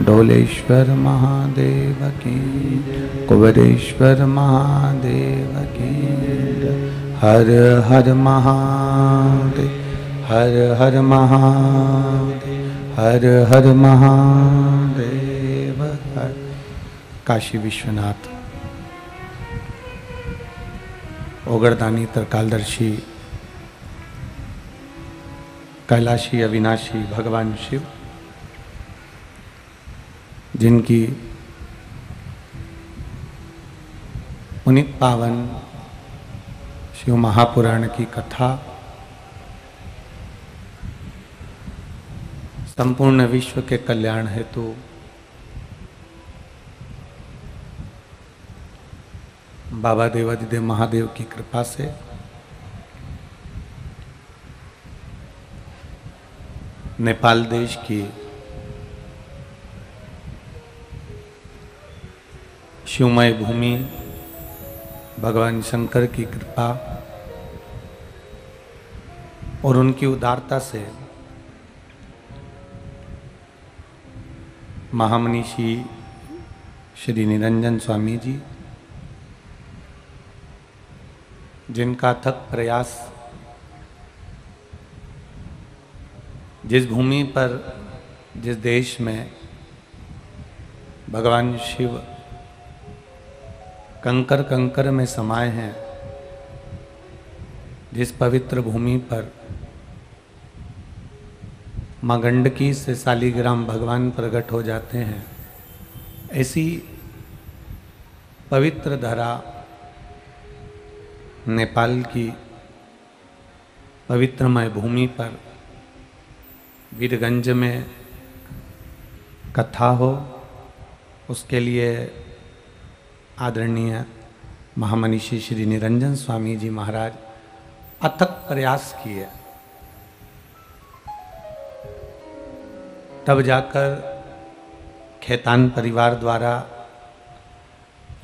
डोलेश्वर महादेव की, कुबेरेश्वर महादेव की। हर हर महादेव, हर हर महादेव, हर हर महादेव। हर काशी विश्वनाथ, ओगरदानी त्रिकालदर्शी, कैलाशी अविनाशी भगवान शिव, जिनकी पुनीत पावन शिव महापुराण की कथा संपूर्ण विश्व के कल्याण हेतु बाबा देवादिदेव महादेव की कृपा से नेपाल देश की शिवमय भूमि, भगवान शंकर की कृपा और उनकी उदारता से महामनीषी श्री निरंजन स्वामी जी, जिनका अथक प्रयास जिस भूमि पर, जिस देश में भगवान शिव कंकर कंकर में समाये हैं, जिस पवित्र भूमि पर मां गंडकी से शालिग्राम भगवान प्रकट हो जाते हैं, ऐसी पवित्र धरा नेपाल की पवित्रमय भूमि पर वीरगंज में कथा हो, उसके लिए आदरणीय महामनीषी श्री निरंजन स्वामी जी महाराज अथक प्रयास किए, तब जाकर खेतान परिवार द्वारा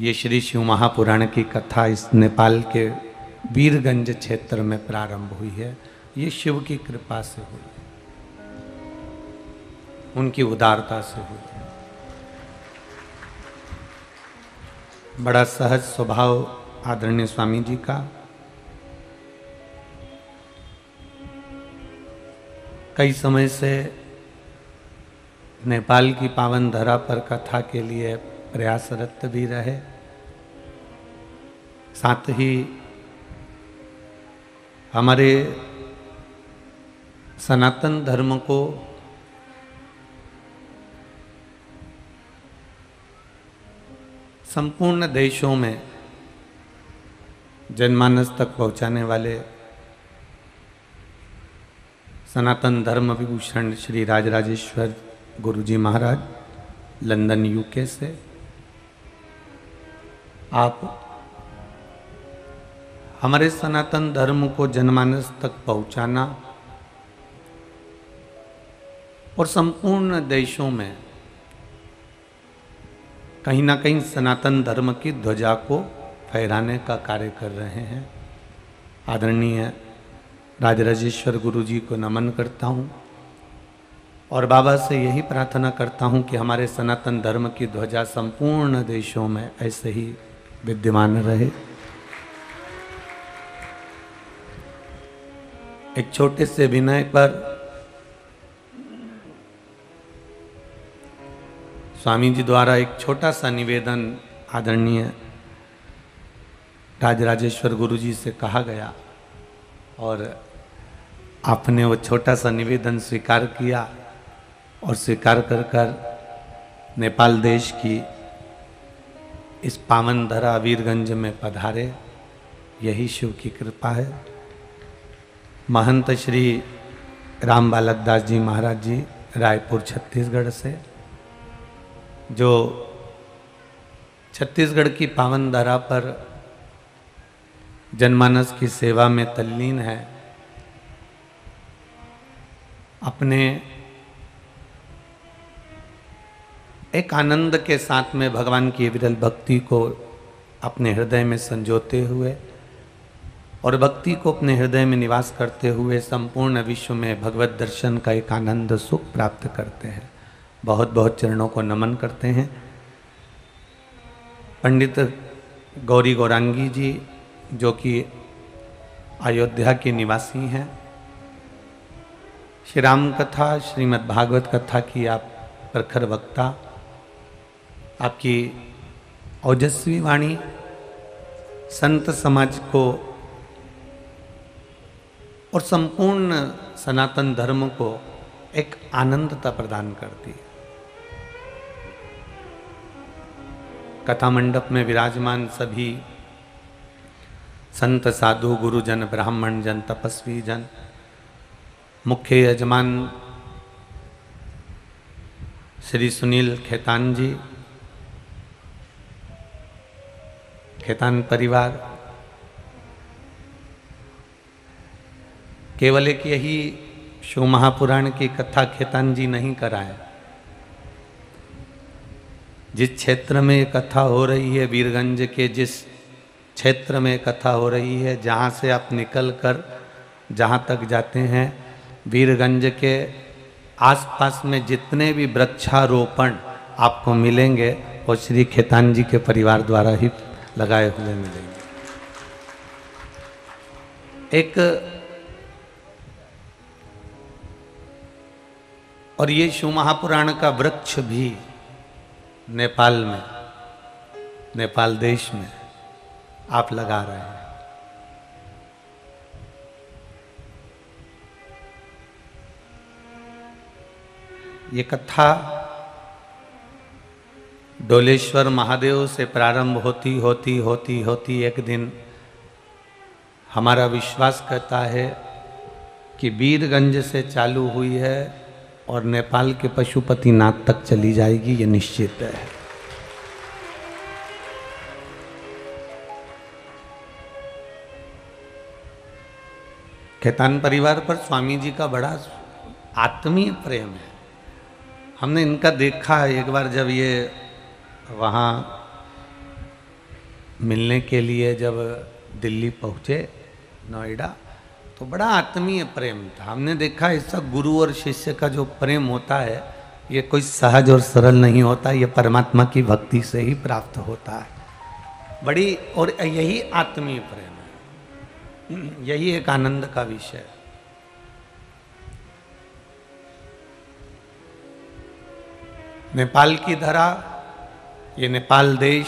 ये श्री शिव महापुराण की कथा इस नेपाल के वीरगंज क्षेत्र में प्रारंभ हुई है। ये शिव की कृपा से हुई, उनकी उदारता से हुई। बड़ा सहज स्वभाव आदरणीय स्वामी जी का। कई समय से नेपाल की पावन धरा पर कथा के लिए प्रयासरत भी रहे, साथ ही हमारे सनातन धर्म को संपूर्ण देशों में जनमानस तक पहुंचाने वाले सनातन धर्म विभूषण श्री राजराजेश्वर गुरुजी महाराज लंदन यूके से आप हमारे सनातन धर्म को जनमानस तक पहुंचाना और संपूर्ण देशों में कहीं ना कहीं सनातन धर्म की ध्वजा को फहराने का कार्य कर रहे हैं। आदरणीय राजराजेश्वर गुरु जी को नमन करता हूँ और बाबा से यही प्रार्थना करता हूँ कि हमारे सनातन धर्म की ध्वजा संपूर्ण देशों में ऐसे ही विद्यमान रहे। एक छोटे से विनय पर स्वामी जी द्वारा एक छोटा सा निवेदन आदरणीय राजराजेश्वर गुरु जी से कहा गया और आपने वो छोटा सा निवेदन स्वीकार किया और स्वीकार कर नेपाल देश की इस पावन धरा वीरगंज में पधारे। यही शिव की कृपा है। महंत श्री राम बालक दास जी महाराज जी रायपुर छत्तीसगढ़ से, जो छत्तीसगढ़ की पावन धरा पर जनमानस की सेवा में तल्लीन है, अपने एक आनंद के साथ में भगवान की विरल भक्ति को अपने हृदय में संजोते हुए और भक्ति को अपने हृदय में निवास करते हुए संपूर्ण विश्व में भगवत दर्शन का एक आनंद सुख प्राप्त करते हैं। बहुत बहुत चरणों को नमन करते हैं। पंडित गौरी गौरांगी जी जो कि अयोध्या के निवासी हैं, श्री राम कथा श्रीमद् भागवत कथा की आप प्रखर वक्ता, आपकी ओजस्वी वाणी संत समाज को और संपूर्ण सनातन धर्म को एक आनंदता प्रदान करती है। कथा मंडप में विराजमान सभी संत साधु गुरुजन ब्राह्मण जन तपस्वी जन, मुख्य यजमान श्री सुनील खेतान जी, खेतान परिवार, केवल एक यही शिव महापुराण की कथा खेतान जी नहीं कराए। जिस क्षेत्र में कथा हो रही है, वीरगंज के जिस क्षेत्र में कथा हो रही है, जहाँ से आप निकल कर जहाँ तक जाते हैं, वीरगंज के आसपास में जितने भी वृक्षारोपण आपको मिलेंगे वो श्री खेतान जी के परिवार द्वारा ही लगाए हुए मिलेंगे। एक और ये शिव महापुराण का वृक्ष भी नेपाल में, नेपाल देश में आप लगा रहे हैं। ये कथा डोलेश्वर महादेव से प्रारंभ होती होती होती होती एक दिन हमारा विश्वास कहता है कि वीरगंज से चालू हुई है और नेपाल के पशुपतिनाथ तक चली जाएगी, ये निश्चित है। खेतान परिवार पर स्वामी जी का बड़ा आत्मीय प्रेम है। हमने इनका देखा एक बार जब ये वहाँ मिलने के लिए जब दिल्ली पहुँचे, नोएडा, तो बड़ा आत्मीय प्रेम था। हमने देखा ऐसा गुरु और शिष्य का जो प्रेम होता है ये कोई सहज और सरल नहीं होता, ये परमात्मा की भक्ति से ही प्राप्त होता है। बड़ी और यही आत्मीय प्रेम है, यही एक आनंद का विषय है। नेपाल की धरा, ये नेपाल देश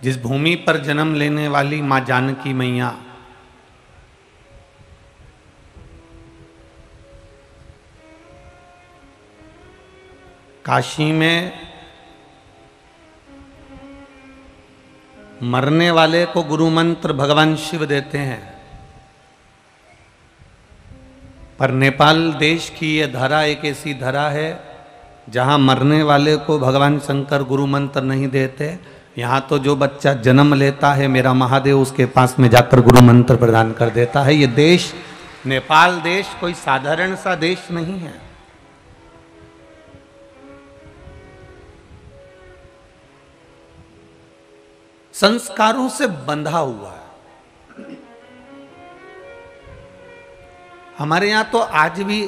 जिस भूमि पर जन्म लेने वाली मां जानकी मैया काशी में मरने वाले को गुरु मंत्र भगवान शिव देते हैं, पर नेपाल देश की ये धरा एक ऐसी धरा है जहां मरने वाले को भगवान शंकर गुरु मंत्र नहीं देते। यहाँ तो जो बच्चा जन्म लेता है मेरा महादेव उसके पास में जाकर गुरु मंत्र प्रदान कर देता है। ये देश, नेपाल देश कोई साधारण सा देश नहीं है। संस्कारों से बंधा हुआ है। हमारे यहाँ तो आज भी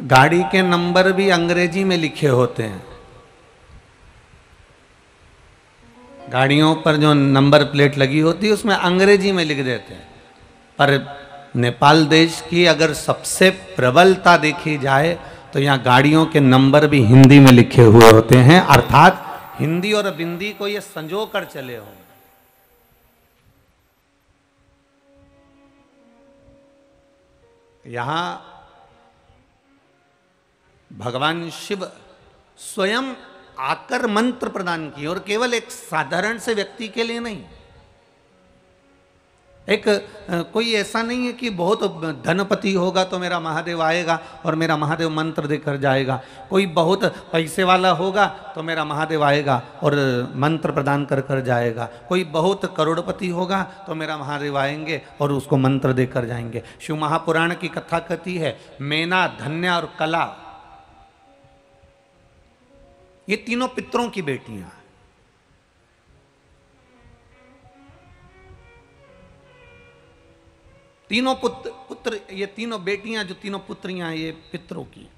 गाड़ी के नंबर भी अंग्रेजी में लिखे होते हैं। गाड़ियों पर जो नंबर प्लेट लगी होती है उसमें अंग्रेजी में लिख देते हैं। पर नेपाल देश की अगर सबसे प्रबलता देखी जाए तो यहाँ गाड़ियों के नंबर भी हिंदी में लिखे हुए होते हैं, अर्थात हिंदी और बिंदी को ये संजो कर चले हों। यहाँ भगवान शिव स्वयं आकर मंत्र प्रदान किए, और केवल एक साधारण से व्यक्ति के लिए नहीं। एक कोई ऐसा नहीं है कि बहुत धनपति होगा तो मेरा महादेव आएगा और मेरा महादेव मंत्र देकर जाएगा। कोई बहुत पैसे वाला होगा तो मेरा महादेव आएगा और मंत्र प्रदान कर कर जाएगा। कोई बहुत करोड़पति होगा तो मेरा महादेव आएंगे और उसको मंत्र देकर जाएंगे। शिव महापुराण की कथा कहती है मेना, धन्या और कला, ये तीनों पितरों की बेटियां। तीनों पुत्र ये तीनों बेटियां, जो तीनों पुत्रियां, ये पितरों की।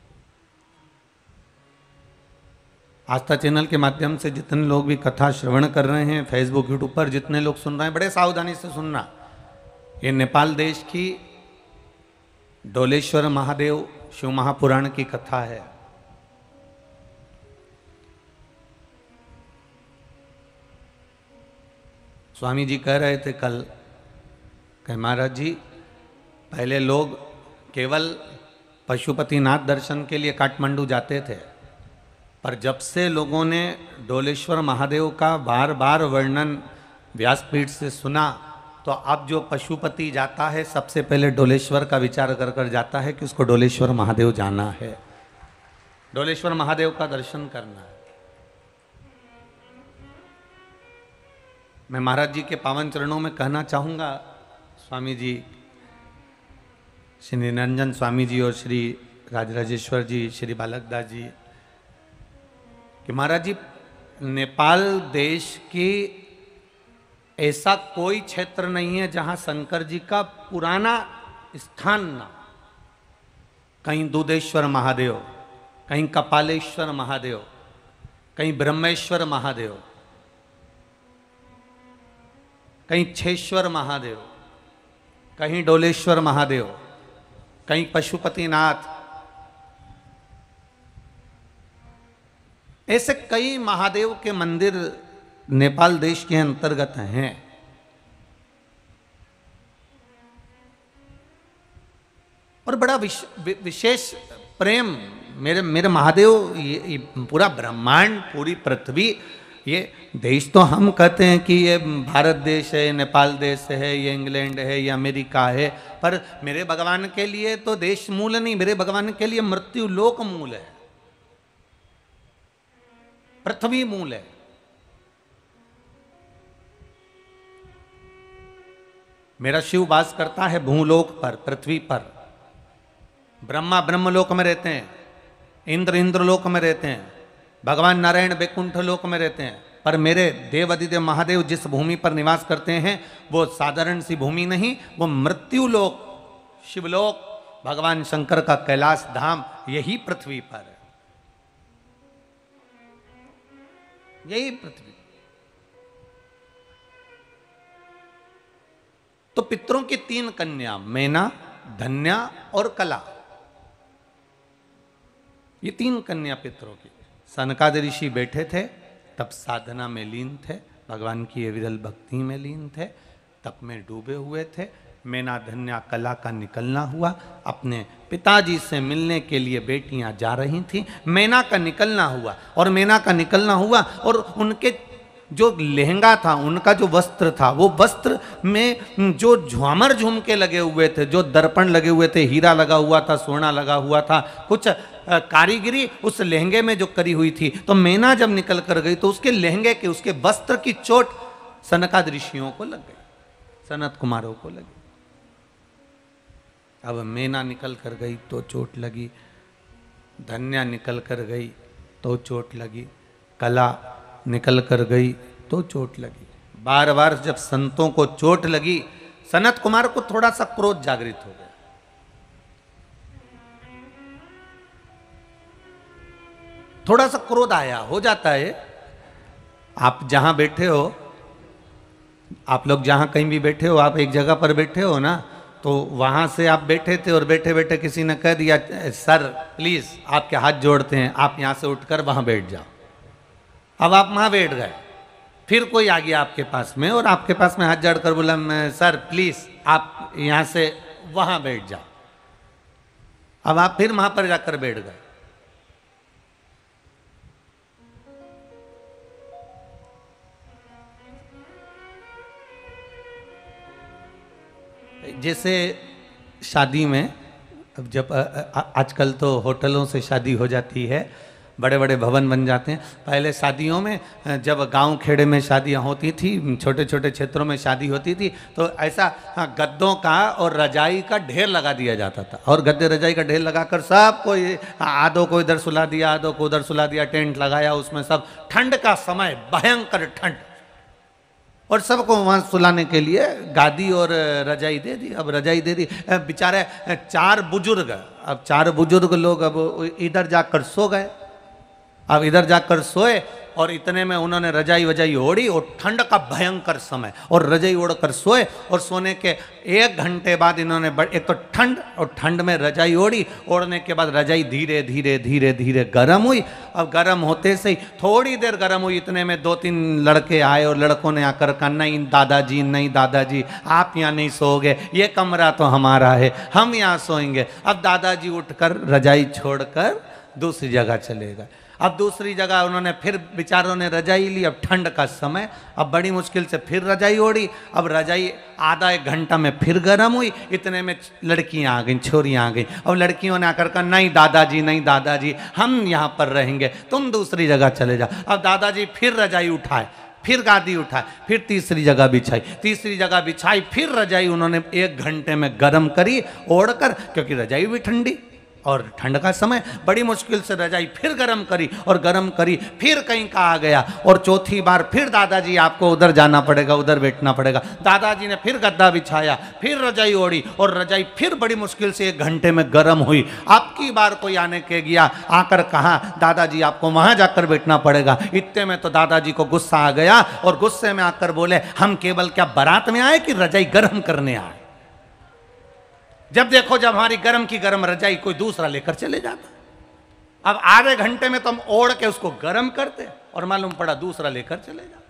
आस्था चैनल के माध्यम से जितने लोग भी कथा श्रवण कर रहे हैं, फेसबुक यूट्यूब पर जितने लोग सुन रहे हैं, बड़े सावधानी से सुनना। ये नेपाल देश की डोलेश्वर महादेव शिव महापुराण की कथा है। स्वामी जी कह रहे थे कल, कह महाराज जी, पहले लोग केवल पशुपतिनाथ दर्शन के लिए काठमांडू जाते थे, पर जब से लोगों ने डोलेश्वर महादेव का बार बार वर्णन व्यासपीठ से सुना, तो अब जो पशुपति जाता है सबसे पहले डोलेश्वर का विचार कर कर जाता है कि उसको डोलेश्वर महादेव जाना है, डोलेश्वर महादेव का दर्शन करना है। मैं महाराज जी के पावन चरणों में कहना चाहूँगा, स्वामी जी, श्री निरंजन स्वामी जी और श्री राजराजेश्वर जी, श्री बालकदास जी, कि महाराज जी, नेपाल देश की ऐसा कोई क्षेत्र नहीं है जहाँ शंकर जी का पुराना स्थान ना। कहीं दूधेश्वर महादेव, कहीं कपालेश्वर महादेव, कहीं ब्रह्मेश्वर महादेव, कहीं छेश्वर महादेव, कहीं डोलेश्वर महादेव, कहीं पशुपतिनाथ, ऐसे कई महादेव के मंदिर नेपाल देश के अंतर्गत हैं। और बड़ा विशेष प्रेम, मेरे महादेव, ये पूरा ब्रह्मांड, पूरी पृथ्वी, ये देश तो हम कहते हैं कि ये भारत देश है, नेपाल देश है, ये इंग्लैंड है, ये अमेरिका है, पर मेरे भगवान के लिए तो देश मूल नहीं, मेरे भगवान के लिए मृत्यु लोक मूल है, पृथ्वी मूल है। मेरा शिव वास करता है भूलोक पर, पृथ्वी पर। ब्रह्मा ब्रह्मलोक में रहते हैं, इंद्र इंद्रलोक में रहते हैं, भगवान नारायण बैकुंठ लोक में रहते हैं, पर मेरे देव अधिदेव महादेव जिस भूमि पर निवास करते हैं वो साधारण सी भूमि नहीं, वो मृत्यु लोक, शिवलोक, भगवान शंकर का कैलाश धाम, यही पृथ्वी पर है, यही पृथ्वी। तो पितरों की 3 कन्या, मैना, धन्या और कला, ये 3 कन्या पितरों की। सनकादि ऋषि बैठे थे, तब साधना में लीन थे, भगवान की विरल भक्ति में लीन थे, तप में डूबे हुए थे। मैना धन्या कला का निकलना हुआ, अपने पिताजी से मिलने के लिए बेटियां जा रही थीं। मैना का निकलना हुआ, और मैना का निकलना हुआ और उनके जो लहंगा था, उनका जो वस्त्र था, वो वस्त्र में जो झुमर झुमके लगे हुए थे, जो दर्पण लगे हुए थे, हीरा लगा हुआ था, सोना लगा हुआ था, कुछ कारीगरी उस लहंगे में जो करी हुई थी। तो मैना जब निकल कर गई तो उसके लहंगे के, उसके वस्त्र की चोट सनकादि ऋषियों को लग गई, सनत कुमारों को लगी। अब मैना निकल कर गई तो चोट लगी, धन्या निकल कर गई तो चोट लगी, कला निकल कर गई तो चोट लगी। बार बार जब संतों को चोट लगी, सनत कुमार को थोड़ा सा क्रोध जागृत हो गया। थोड़ा सा क्रोध आया, हो जाता है। आप जहां बैठे हो, आप लोग जहां कहीं भी बैठे हो, आप एक जगह पर बैठे हो ना, तो वहां से आप बैठे थे और बैठे बैठे किसी ने कह दिया, सर प्लीज आपके हाथ जोड़ते हैं, आप यहां से उठकर वहां बैठ जाओ। अब आप वहां बैठ गए, फिर कोई आ गया आपके पास में और आपके पास में हाथ जोड़कर बोला, सर प्लीज आप यहां से वहां बैठ जाओ। अब आप फिर वहां पर जाकर बैठ गए। जैसे शादी में, जब आजकल तो होटलों से शादी हो जाती है, बड़े बड़े भवन बन जाते हैं। पहले शादियों में, जब गांव खेड़े में शादियां होती थी, छोटे छोटे क्षेत्रों में शादी होती थी, तो ऐसा गद्दों का और रजाई का ढेर लगा दिया जाता था। और गद्दे रजाई का ढेर लगाकर सब कोई, आधों को इधर सुला दिया, आधों को उधर सुला दिया, टेंट लगाया, उसमें सब, ठंड का समय, भयंकर ठंड, और सबको वहां सुलाने के लिए गादी और रजाई दे दी। अब रजाई दे दी, बेचारे 4 बुजुर्ग, अब 4 बुजुर्ग लोग अब इधर जाकर सो गए। अब इधर जाकर सोए और इतने में उन्होंने रजाई वजाई ओढ़ी और ठंड का भयंकर समय, और रजाई ओढ़कर सोए और सोने के 1 घंटे बाद इन्होंने एक तो ठंड, और ठंड में रजाई ओढ़ी, ओढ़ने के बाद रजाई धीरे धीरे धीरे धीरे गर्म हुई। अब गर्म होते से ही थोड़ी देर गर्म हुई, इतने में 2-3 लड़के आए और लड़कों ने आकर कहा, नहीं दादाजी, नहीं दादाजी, आप यहाँ नहीं सोओगे, ये कमरा तो हमारा है, हम यहाँ सोएंगे। अब दादाजी उठकर रजाई छोड़कर दूसरी जगह चले गए। अब दूसरी जगह उन्होंने फिर बेचारों ने रजाई ली। अब ठंड का समय, अब बड़ी मुश्किल से फिर रजाई ओढ़ी। अब रजाई आधा 1 घंटा में फिर गर्म हुई। इतने में लड़कियां आ गईं, छोरियां आ गईं। अब लड़कियों ने आकर कहा, नहीं दादाजी, नहीं दादाजी, हम यहाँ पर रहेंगे, तुम दूसरी जगह चले जाओ। अब दादाजी फिर रजाई उठाए, फिर गादी उठाए, फिर तीसरी जगह बिछाई, तीसरी जगह बिछाई, फिर रजाई उन्होंने 1 घंटे में गर्म करी ओढ़कर, क्योंकि रजाई भी ठंडी और ठंड का समय, बड़ी मुश्किल से रजाई फिर गर्म करी और गर्म करी, फिर कहीं का आ गया। और चौथी बार फिर दादाजी आपको उधर जाना पड़ेगा, उधर बैठना पड़ेगा। दादाजी ने फिर गद्दा बिछाया, फिर रजाई ओढ़ी और रजाई फिर बड़ी मुश्किल से 1 घंटे में गर्म हुई। अब की बार कोई आने के गया, आकर कहा, दादाजी आपको वहां जाकर बैठना पड़ेगा। इतने में तो दादाजी को गुस्सा आ गया और गुस्से में आकर बोले, हम केवल क्या बारात में आए कि रजाई गर्म करने आए? जब देखो जब हमारी गर्म की गर्म रजाई कोई दूसरा लेकर चले जाता। अब आधे घंटे में तो हम ओढ़ के उसको गर्म करते और मालूम पड़ा दूसरा लेकर चले जाते।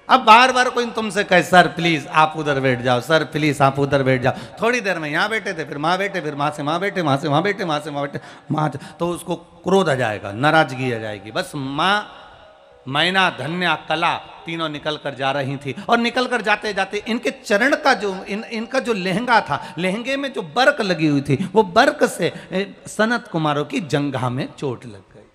अब बार बार कोई तुमसे कहे, सर प्लीज आप उधर बैठ जाओ, सर प्लीज आप उधर बैठ जाओ। थोड़ी देर में यहां बैठे थे, फिर वहां बैठे, फिर वहां से वहां बैठे, वहां से वहां बैठे, वहां से वहां बैठे, वहां, तो उसको क्रोध आ जाएगा, नाराजगी आ जाएगी। बस माँ, मैना, धन्या, कला तीनों निकल कर जा रही थी और निकल कर जाते जाते इनके चरण का जो इनका जो लहंगा था, लहंगे में जो बर्क लगी हुई थी, वो बर्क से सनत कुमारों की जंघा में चोट लग गई।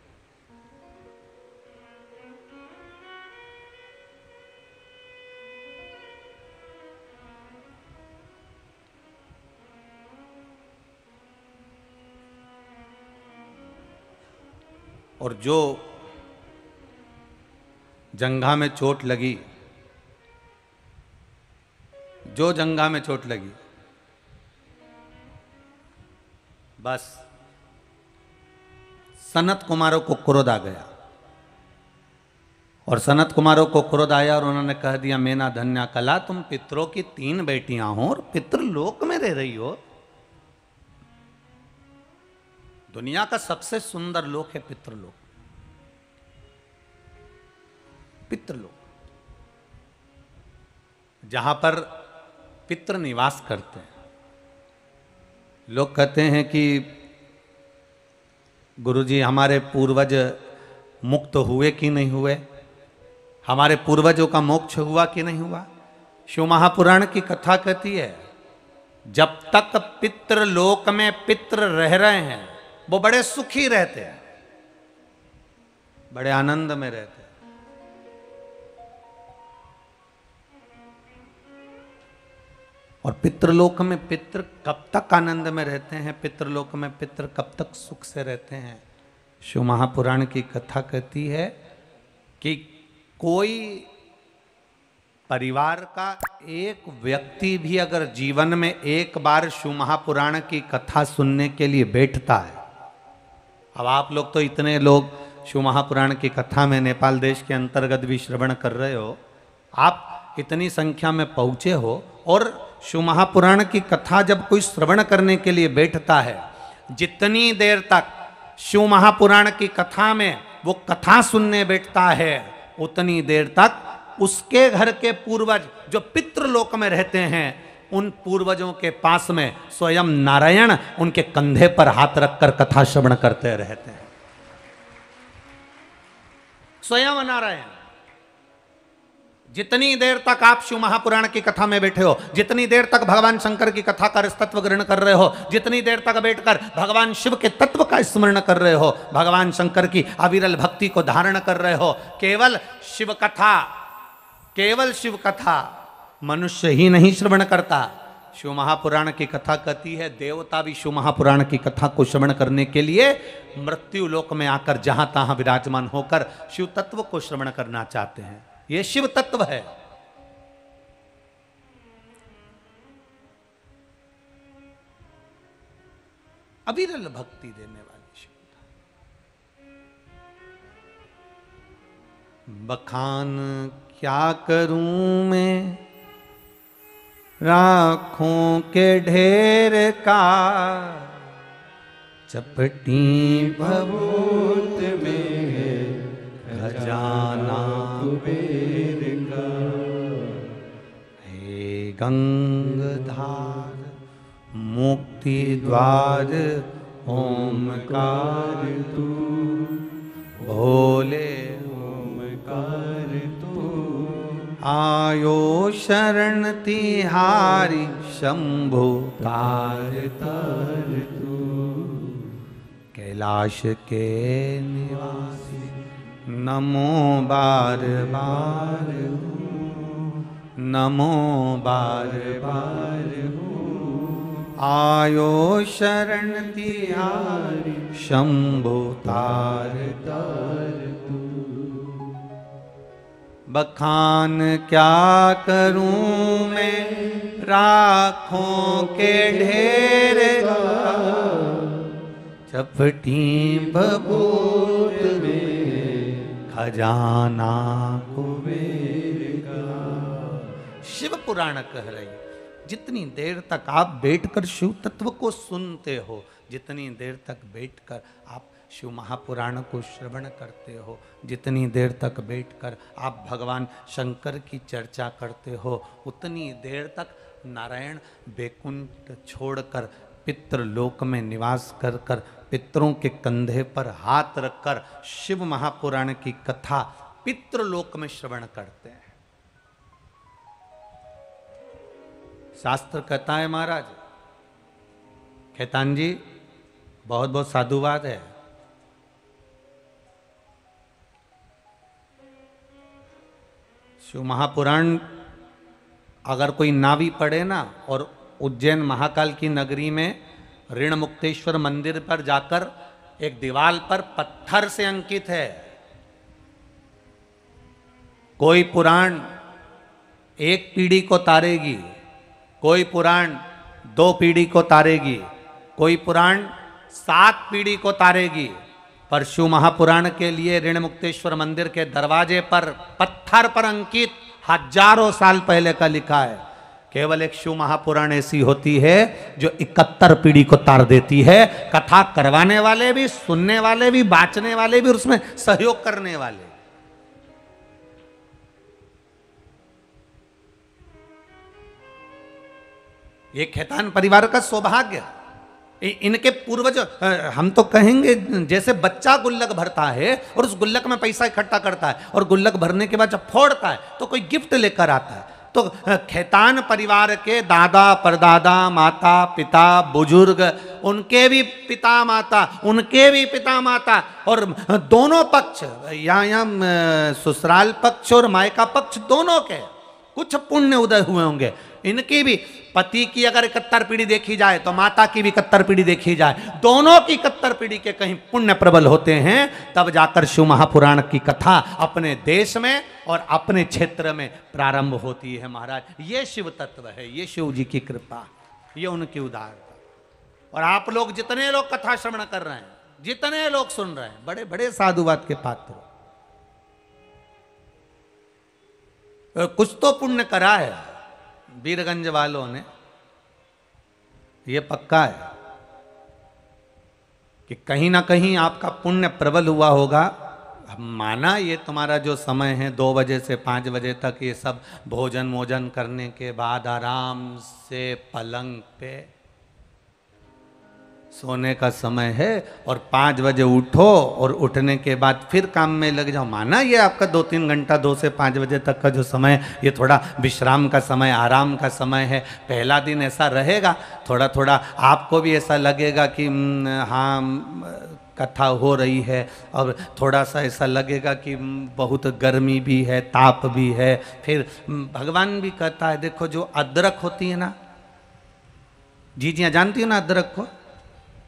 और जो जंघा में चोट लगी, जो जंघा में चोट लगी, बस सनत कुमारों को क्रोध आ गया। और सनत कुमारों को क्रोध आया और उन्होंने कह दिया, मैना, धन्या, कला, तुम पितरों की 3 बेटियां हो और पितृलोक में रह रही हो। दुनिया का सबसे सुंदर लोक है पितृलोक, पितृलोक, जहां पर पितृ निवास करते हैं। लोग कहते हैं कि गुरुजी हमारे पूर्वज मुक्त हुए कि नहीं हुए, हमारे पूर्वजों का मोक्ष हुआ कि नहीं हुआ। शिव महापुराण की कथा कहती है, जब तक पितृलोक में पितृ रह रहे हैं वो बड़े सुखी रहते हैं, बड़े आनंद में रहते हैं। और पितृलोक में पितृ कब तक आनंद में रहते हैं, पितृलोक में पितृ कब तक सुख से रहते हैं। शिव महापुराण की कथा कहती है कि कोई परिवार का एक व्यक्ति भी अगर जीवन में एक बार शिव महापुराण की कथा सुनने के लिए बैठता है, अब आप लोग तो इतने लोग शिव महापुराण की कथा में नेपाल देश के अंतर्गत भी श्रवण कर रहे हो, आप इतनी संख्या में पहुंचे हो, और शिव महापुराण की कथा जब कोई श्रवण करने के लिए बैठता है, जितनी देर तक शिव महापुराण की कथा में वो कथा सुनने बैठता है, उतनी देर तक उसके घर के पूर्वज जो पितृलोक में रहते हैं, उन पूर्वजों के पास में स्वयं नारायण उनके कंधे पर हाथ रखकर कथा श्रवण करते रहते हैं। स्वयं नारायण। जितनी देर तक आप शिव महापुराण की कथा में बैठे हो, जितनी देर तक भगवान शंकर की कथा का तत्व ग्रहण कर रहे हो, जितनी देर तक बैठकर भगवान शिव के तत्व का स्मरण कर रहे हो, भगवान शंकर की अविरल भक्ति को धारण कर रहे हो, केवल शिव कथा, केवल शिव कथा मनुष्य ही नहीं श्रवण करता। शिव महापुराण की कथा कहती है देवता भी शिव महापुराण की कथा को श्रवण करने के लिए मृत्यु लोक में आकर जहां तहां विराजमान होकर शिव तत्व को श्रवण करना चाहते हैं। ये शिव तत्व है। अविरल भक्ति देने वाली शिव। बखान क्या करूं मैं राखों के ढेर का, चपटी भभूत में खजाना कुबेर का। हे गंगधार मुक्ति द्वार ओमकार तू, भोले ओमकार तू। आयो शरण तिहारी शंभु तार तार तू। कैलाश के निवासी नमो बार बार, नमो बार बार। आयो शरण तिहारी शंभु तार तार तू। बखान क्या करूं मैं राखों के ढेर का, चपटी भभूत में खजाना कुबेर का। शिव पुराण कह रही, जितनी देर तक आप बैठकर शिव तत्व को सुनते हो, जितनी देर तक बैठकर आप शिव महापुराण को श्रवण करते हो, जितनी देर तक बैठकर आप भगवान शंकर की चर्चा करते हो, उतनी देर तक नारायण बैकुंठ छोड़कर पितृलोक में निवास कर कर पितरों के कंधे पर हाथ रखकर शिव महापुराण की कथा पितृलोक में श्रवण करते हैं। शास्त्र कहता है महाराज, खेतान जी बहुत बहुत साधुवाद है। शिव महापुराण अगर कोई ना भी पढ़े ना, और उज्जैन महाकाल की नगरी में ऋण मुक्तेश्वर मंदिर पर जाकर एक दीवार पर पत्थर से अंकित है, कोई पुराण एक पीढ़ी को तारेगी, कोई पुराण 2 पीढ़ी को तारेगी, कोई पुराण 7 पीढ़ी को तारेगी, पर शिव महापुराण के लिए ऋण मुक्तेश्वर मंदिर के दरवाजे पर पत्थर पर अंकित हजारों साल पहले का लिखा है। केवल एक शिव महापुराण ऐसी होती है जो 71 पीढ़ी को तार देती है। कथा करवाने वाले भी, सुनने वाले भी, बांचने वाले भी, और उसमें सहयोग करने वाले। ये खेतान परिवार का सौभाग्य। इनके पूर्वज, हम तो कहेंगे जैसे बच्चा गुल्लक भरता है और उस गुल्लक में पैसा इकट्ठा करता है, और गुल्लक भरने के बाद जब फोड़ता है तो कोई गिफ्ट लेकर आता है, तो खेतान परिवार के दादा परदादा माता पिता बुजुर्ग, उनके भी पिता माता, उनके भी पिता माता, और दोनों पक्ष, यहाँ ससुराल पक्ष और मायका पक्ष दोनों के कुछ पुण्य उदय हुए होंगे। इनकी भी, पति की अगर 71 पीढ़ी देखी जाए तो माता की भी 71 पीढ़ी देखी जाए, दोनों की 71 पीढ़ी के कहीं पुण्य प्रबल होते हैं, तब जाकर शिव महापुराण की कथा अपने देश में और अपने क्षेत्र में प्रारंभ होती है। महाराज, ये शिव तत्व है, ये शिव जी की कृपा, ये उनकी उदारता। और आप लोग जितने लोग कथा श्रवण कर रहे हैं, जितने लोग सुन रहे हैं, बड़े बड़े साधुवाद के पात्र, कुछ तो पुण्य करा है वीरगंज वालों ने, ये पक्का है कि कहीं ना कहीं आपका पुण्य प्रबल हुआ होगा। माना ये तुम्हारा जो समय है 2 बजे से 5 बजे तक, ये सब भोजन मोजन करने के बाद आराम से पलंग पे सोने का समय है, और 5 बजे उठो और उठने के बाद फिर काम में लग जाओ। माना ये आपका 2-3 घंटा 2 से 5 बजे तक का जो समय, ये थोड़ा विश्राम का समय, आराम का समय है। पहला दिन ऐसा रहेगा, थोड़ा थोड़ा आपको भी ऐसा लगेगा कि हाँ कथा हो रही है, और थोड़ा सा ऐसा लगेगा कि बहुत गर्मी भी है, ताप भी है। फिर भगवान भी कहता है, देखो जो अदरक होती है ना, जी जानती हो ना अदरक को,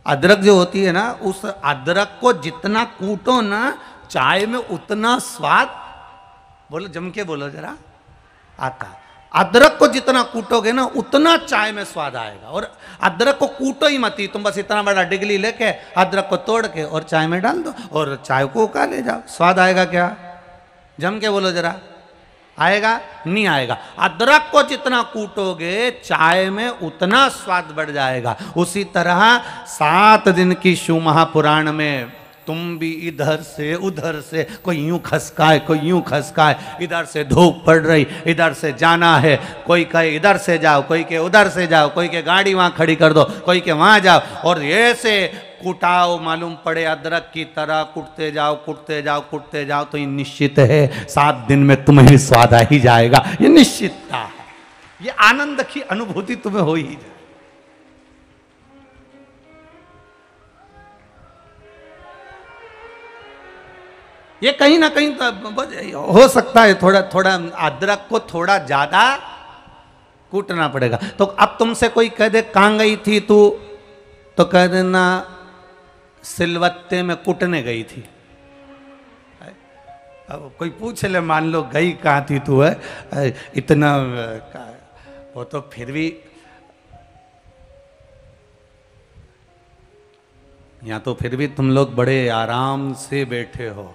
अदरक जो होती है ना, उस अदरक को जितना कूटो ना चाय में उतना स्वाद बोलो, जम के बोलो जरा। आता है। अदरक को जितना कूटोगे ना उतना चाय में स्वाद आएगा। और अदरक को कूटो ही मत ही, तुम बस इतना बड़ा डिगली लेके अदरक को तोड़ के और चाय में डाल दो और चाय को उकाले जाओ, स्वाद आएगा क्या? जम के बोलो जरा, आएगा? नहीं आएगा। अदरक को जितना कूटोगे चाय में उतना स्वाद बढ़ जाएगा। उसी तरह 7 दिन की शिव महापुराण में तुम भी इधर से उधर से, कोई यूं खसकाए कोई यूं खसकाए, इधर से धूप पड़ रही, इधर से जाना है, कोई कहे इधर से जाओ, कोई के उधर से जाओ, कोई के गाड़ी वहां खड़ी कर दो, कोई के वहां जाओ, और ऐसे कुटाओ मालूम पड़े अदरक की तरह, कुटते जाओ कुटते जाओ कुटते जाओ, तो ये निश्चित है 7 दिन में तुम्हें भी स्वाद आ ही जाएगा। ये निश्चितता है, ये आनंद की अनुभूति तुम्हें हो ही जाए। ये कहीं ना कहीं तो हो सकता है थोड़ा थोड़ा अदरक को थोड़ा ज्यादा कूटना पड़ेगा। तो अब तुमसे कोई कह दे कहां गई थी तू, तो कह देना सिलवत्ते में कुटने गई थी। अब कोई पूछ ले, मान लो गई कहाँ थी तू, है इतना, वो तो फिर भी यहाँ तो फिर भी तुम लोग बड़े आराम से बैठे हो,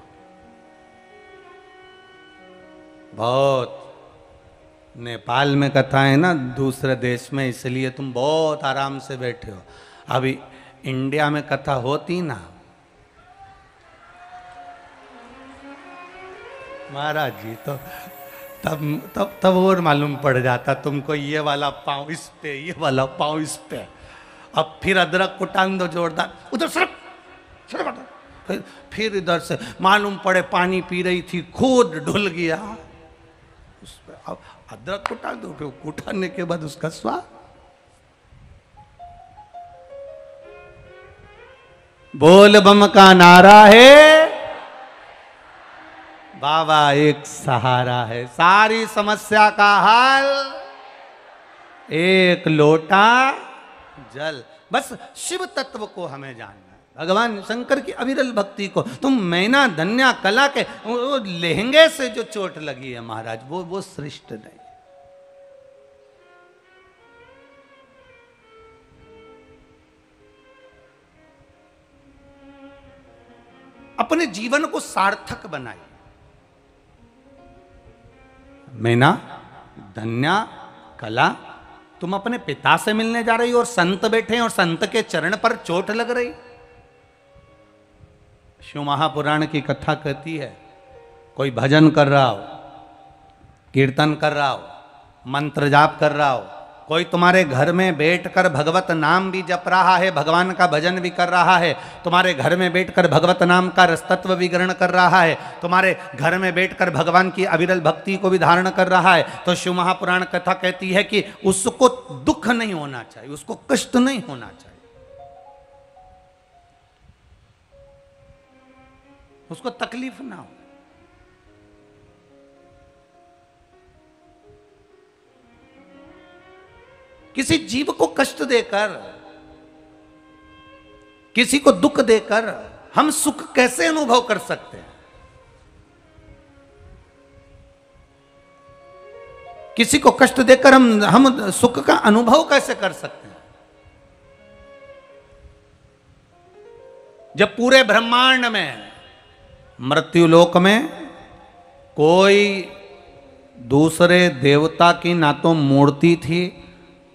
बहुत। नेपाल में कथा है ना, दूसरे देश में, इसलिए तुम बहुत आराम से बैठे हो। अभी इंडिया में कथा होती ना, महाराज जी, तो तब और मालूम पड़ जाता तुमको, ये वाला पाँव इस पे, ये वाला पाँव इस पे। अब फिर अदरक को टांग दो जोरदार, उधर सड़क, फिर इधर से मालूम पड़े पानी पी रही थी, खुद ढुल गया उस पे। अब अदरक को टांग दो, फिर कुटाने के बाद उसका स्वाद। बोल बम का नारा है, बाबा एक सहारा है, सारी समस्या का हल एक लोटा जल। बस शिव तत्व को हमें जानना है, भगवान शंकर की अविरल भक्ति को। तुम मैना धन्या कला के वो लहंगे से जो चोट लगी है महाराज, वो श्रेष्ठ नहीं। अपने जीवन को सार्थक बनाइए। मैना धन्या कला, तुम अपने पिता से मिलने जा रही हो और संत बैठे हैं और संत के चरण पर चोट लग रही। शिव महापुराण की कथा कहती है, कोई भजन कर रहा हो, कीर्तन कर रहा हो, मंत्र जाप कर रहा हो, कोई तुम्हारे घर में बैठकर भगवत नाम भी जप रहा है, भगवान का भजन भी कर रहा है, तुम्हारे घर में बैठकर भगवत नाम का रसतत्व भी ग्रहण कर रहा है, तुम्हारे घर में बैठकर भगवान की अविरल भक्ति को भी धारण कर रहा है, तो शिव महापुराण कथा कहती है कि उसको दुख नहीं होना चाहिए, उसको कष्ट नहीं होना चाहिए, उसको तकलीफ ना हो। किसी जीव को कष्ट देकर, किसी को दुख देकर हम सुख कैसे अनुभव कर सकते हैं? किसी को कष्ट देकर हम सुख का अनुभव कैसे कर सकते हैं? जब पूरे ब्रह्मांड में, मृत्युलोक में कोई दूसरे देवता की ना तो मूर्ति थी,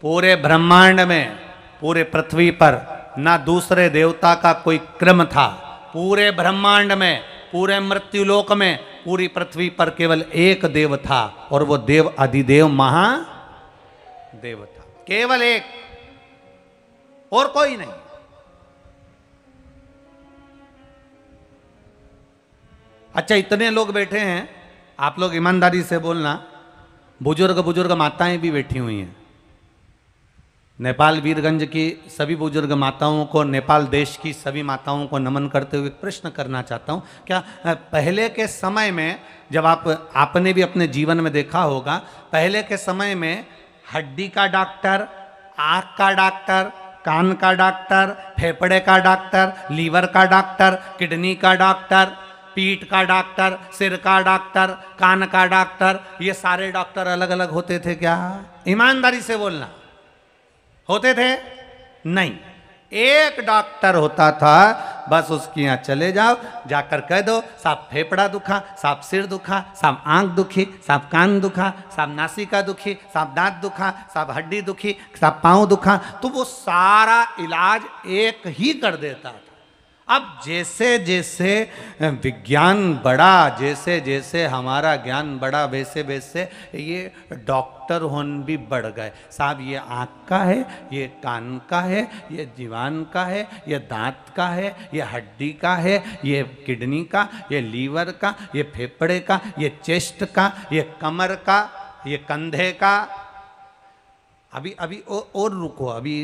पूरे ब्रह्मांड में, पूरे पृथ्वी पर ना दूसरे देवता का कोई क्रम था, पूरे ब्रह्मांड में, पूरे मृत्युलोक में, पूरी पृथ्वी पर केवल एक देव था, और वो देव अधिदेव महादेव था, केवल एक, और कोई नहीं। अच्छा, इतने लोग बैठे हैं, आप लोग ईमानदारी से बोलना, बुजुर्ग माताएं भी बैठी हुई हैं। नेपाल वीरगंज की सभी बुजुर्ग माताओं को, नेपाल देश की सभी माताओं को नमन करते हुए प्रश्न करना चाहता हूँ, क्या पहले के समय में, जब आपने भी अपने जीवन में देखा होगा, पहले के समय में हड्डी का डॉक्टर, आँख का डॉक्टर, कान का डॉक्टर, फेफड़े का डॉक्टर, लीवर का डॉक्टर, किडनी का डॉक्टर, पीठ का डॉक्टर, सिर का डॉक्टर, कान का डॉक्टर, ये सारे डॉक्टर अलग अलग होते थे क्या? ईमानदारी से बोलना, होते थे? नहीं, एक डॉक्टर होता था, बस उसके यहाँ चले जाओ, जाकर कह दो साहब फेफड़ा दुखा, साहब सिर दुखा, साहब आंख दुखी, साहब कान दुखा, साहब नासिका दुखी, साहब दांत दुखा, साहब हड्डी दुखी, साहब पाँव दुखा, तो वो सारा इलाज एक ही कर देता था। अब जैसे जैसे विज्ञान बढ़ा, जैसे जैसे हमारा ज्ञान बढ़ा, वैसे वैसे ये डॉक्टर होन भी बढ़ गए। साहब ये आँख का है, ये कान का है, ये जीवान का है, ये दांत का है, ये हड्डी का है, ये किडनी का, ये लीवर का, ये फेफड़े का, ये चेस्ट का, ये कमर का, ये कंधे का। अभी और रुको, अभी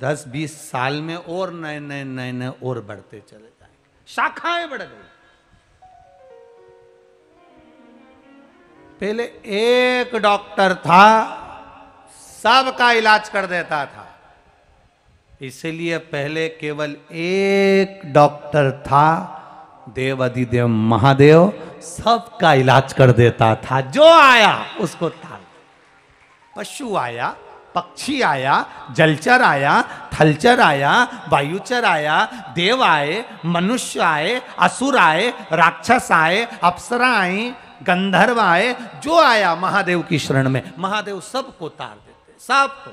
10-20 साल में और नए नए नए नए और बढ़ते चले जाएंगे, शाखाएं बढ़ गई। पहले एक डॉक्टर था, सबका इलाज कर देता था। इसीलिए पहले केवल एक डॉक्टर था, देव अधिदेव महादेव, सबका इलाज कर देता था। जो आया उसको था, पशु आया, पक्षी आया, जलचर आया, थलचर आया, वायुचर आया, देव आए, मनुष्य आए, असुर आए, राक्षस आए, अप्सरा आई, गंधर्व आए, जो आया महादेव की शरण में, महादेव सबको तार देते, सबको।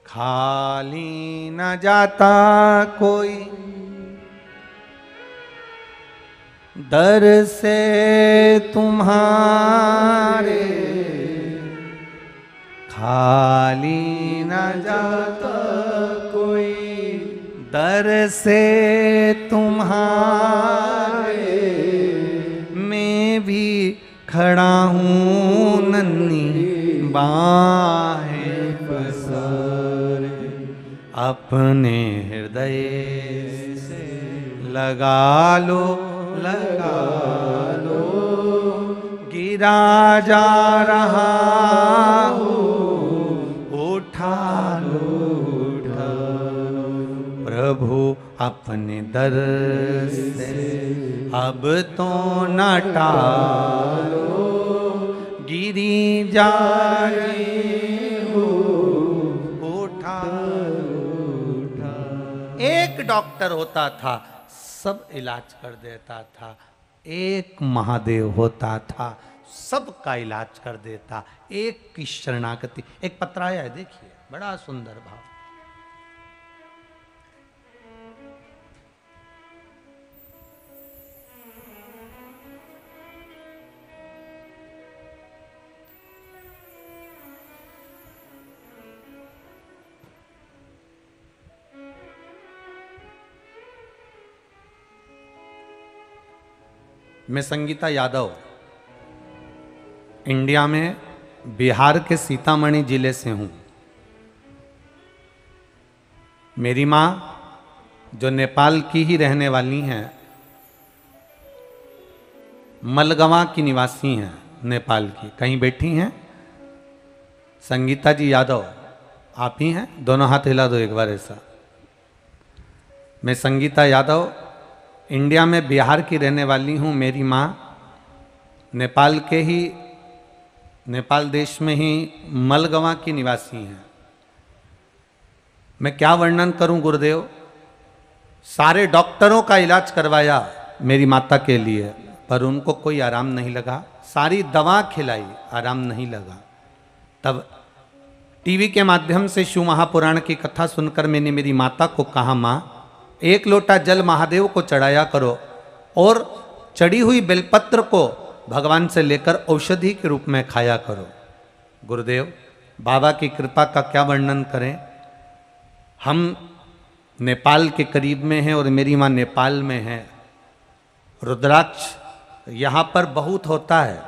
खाली न जाता कोई दर से तुम्हारे, खाली न जाता कोई दर से तुम्हारे, मैं भी खड़ा हूँ नन्ही बाहें पसारे, अपने हृदय से लगा लो, लगा लो, गिरा जा रहा हो, उठा लो, उठा प्रभु अपने दर से अब तो न टालो, गिरी जा रही हो, उठा लो। एक डॉक्टर होता था, सब इलाज कर देता था। एक महादेव होता था, सबका इलाज कर देता। एक की शरणागति। एक पत्र आया है, देखिए, बड़ा सुंदर भाव। मैं संगीता यादव, इंडिया में बिहार के सीतामढ़ी जिले से हूँ। मेरी माँ जो नेपाल की ही रहने वाली हैं, मलगवा की निवासी हैं, नेपाल की। कहीं बैठी हैं? संगीता जी यादव आप ही हैं? दोनों हाथ हिला दो एक बार ऐसा। मैं संगीता यादव, इंडिया में बिहार की रहने वाली हूँ। मेरी माँ नेपाल के ही, नेपाल देश में ही मलगवा की निवासी हैं। मैं क्या वर्णन करूं गुरुदेव, सारे डॉक्टरों का इलाज करवाया मेरी माता के लिए, पर उनको कोई आराम नहीं लगा। सारी दवा खिलाई, आराम नहीं लगा। तब टीवी के माध्यम से शिव महापुराण की कथा सुनकर मैंने मेरी माता को कहा, माँ एक लोटा जल महादेव को चढ़ाया करो और चढ़ी हुई बेलपत्र को भगवान से लेकर औषधि के रूप में खाया करो। गुरुदेव बाबा की कृपा का क्या वर्णन करें। हम नेपाल के करीब में हैं और मेरी माँ नेपाल में है। रुद्राक्ष यहाँ पर बहुत होता है,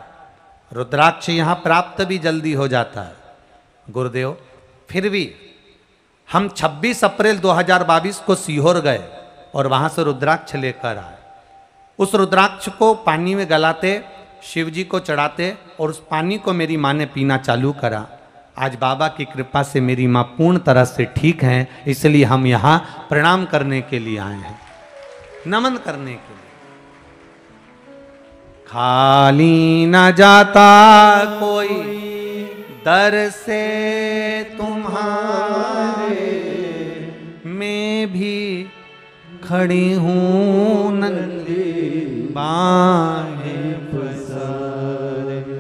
रुद्राक्ष यहाँ प्राप्त भी जल्दी हो जाता है। गुरुदेव फिर भी हम 26 अप्रैल 2022 को सीहोर गए और वहाँ से रुद्राक्ष लेकर आए। उस रुद्राक्ष को पानी में गलाते, शिव जी को चढ़ाते और उस पानी को मेरी माँ ने पीना चालू करा। आज बाबा की कृपा से मेरी माँ पूर्ण तरह से ठीक हैं, इसलिए हम यहाँ प्रणाम करने के लिए आए हैं, नमन करने के लिए। खाली न जाता कोई दर से तुम्हारे, मैं भी खड़ी हूँ नंदी बाहें पसारे।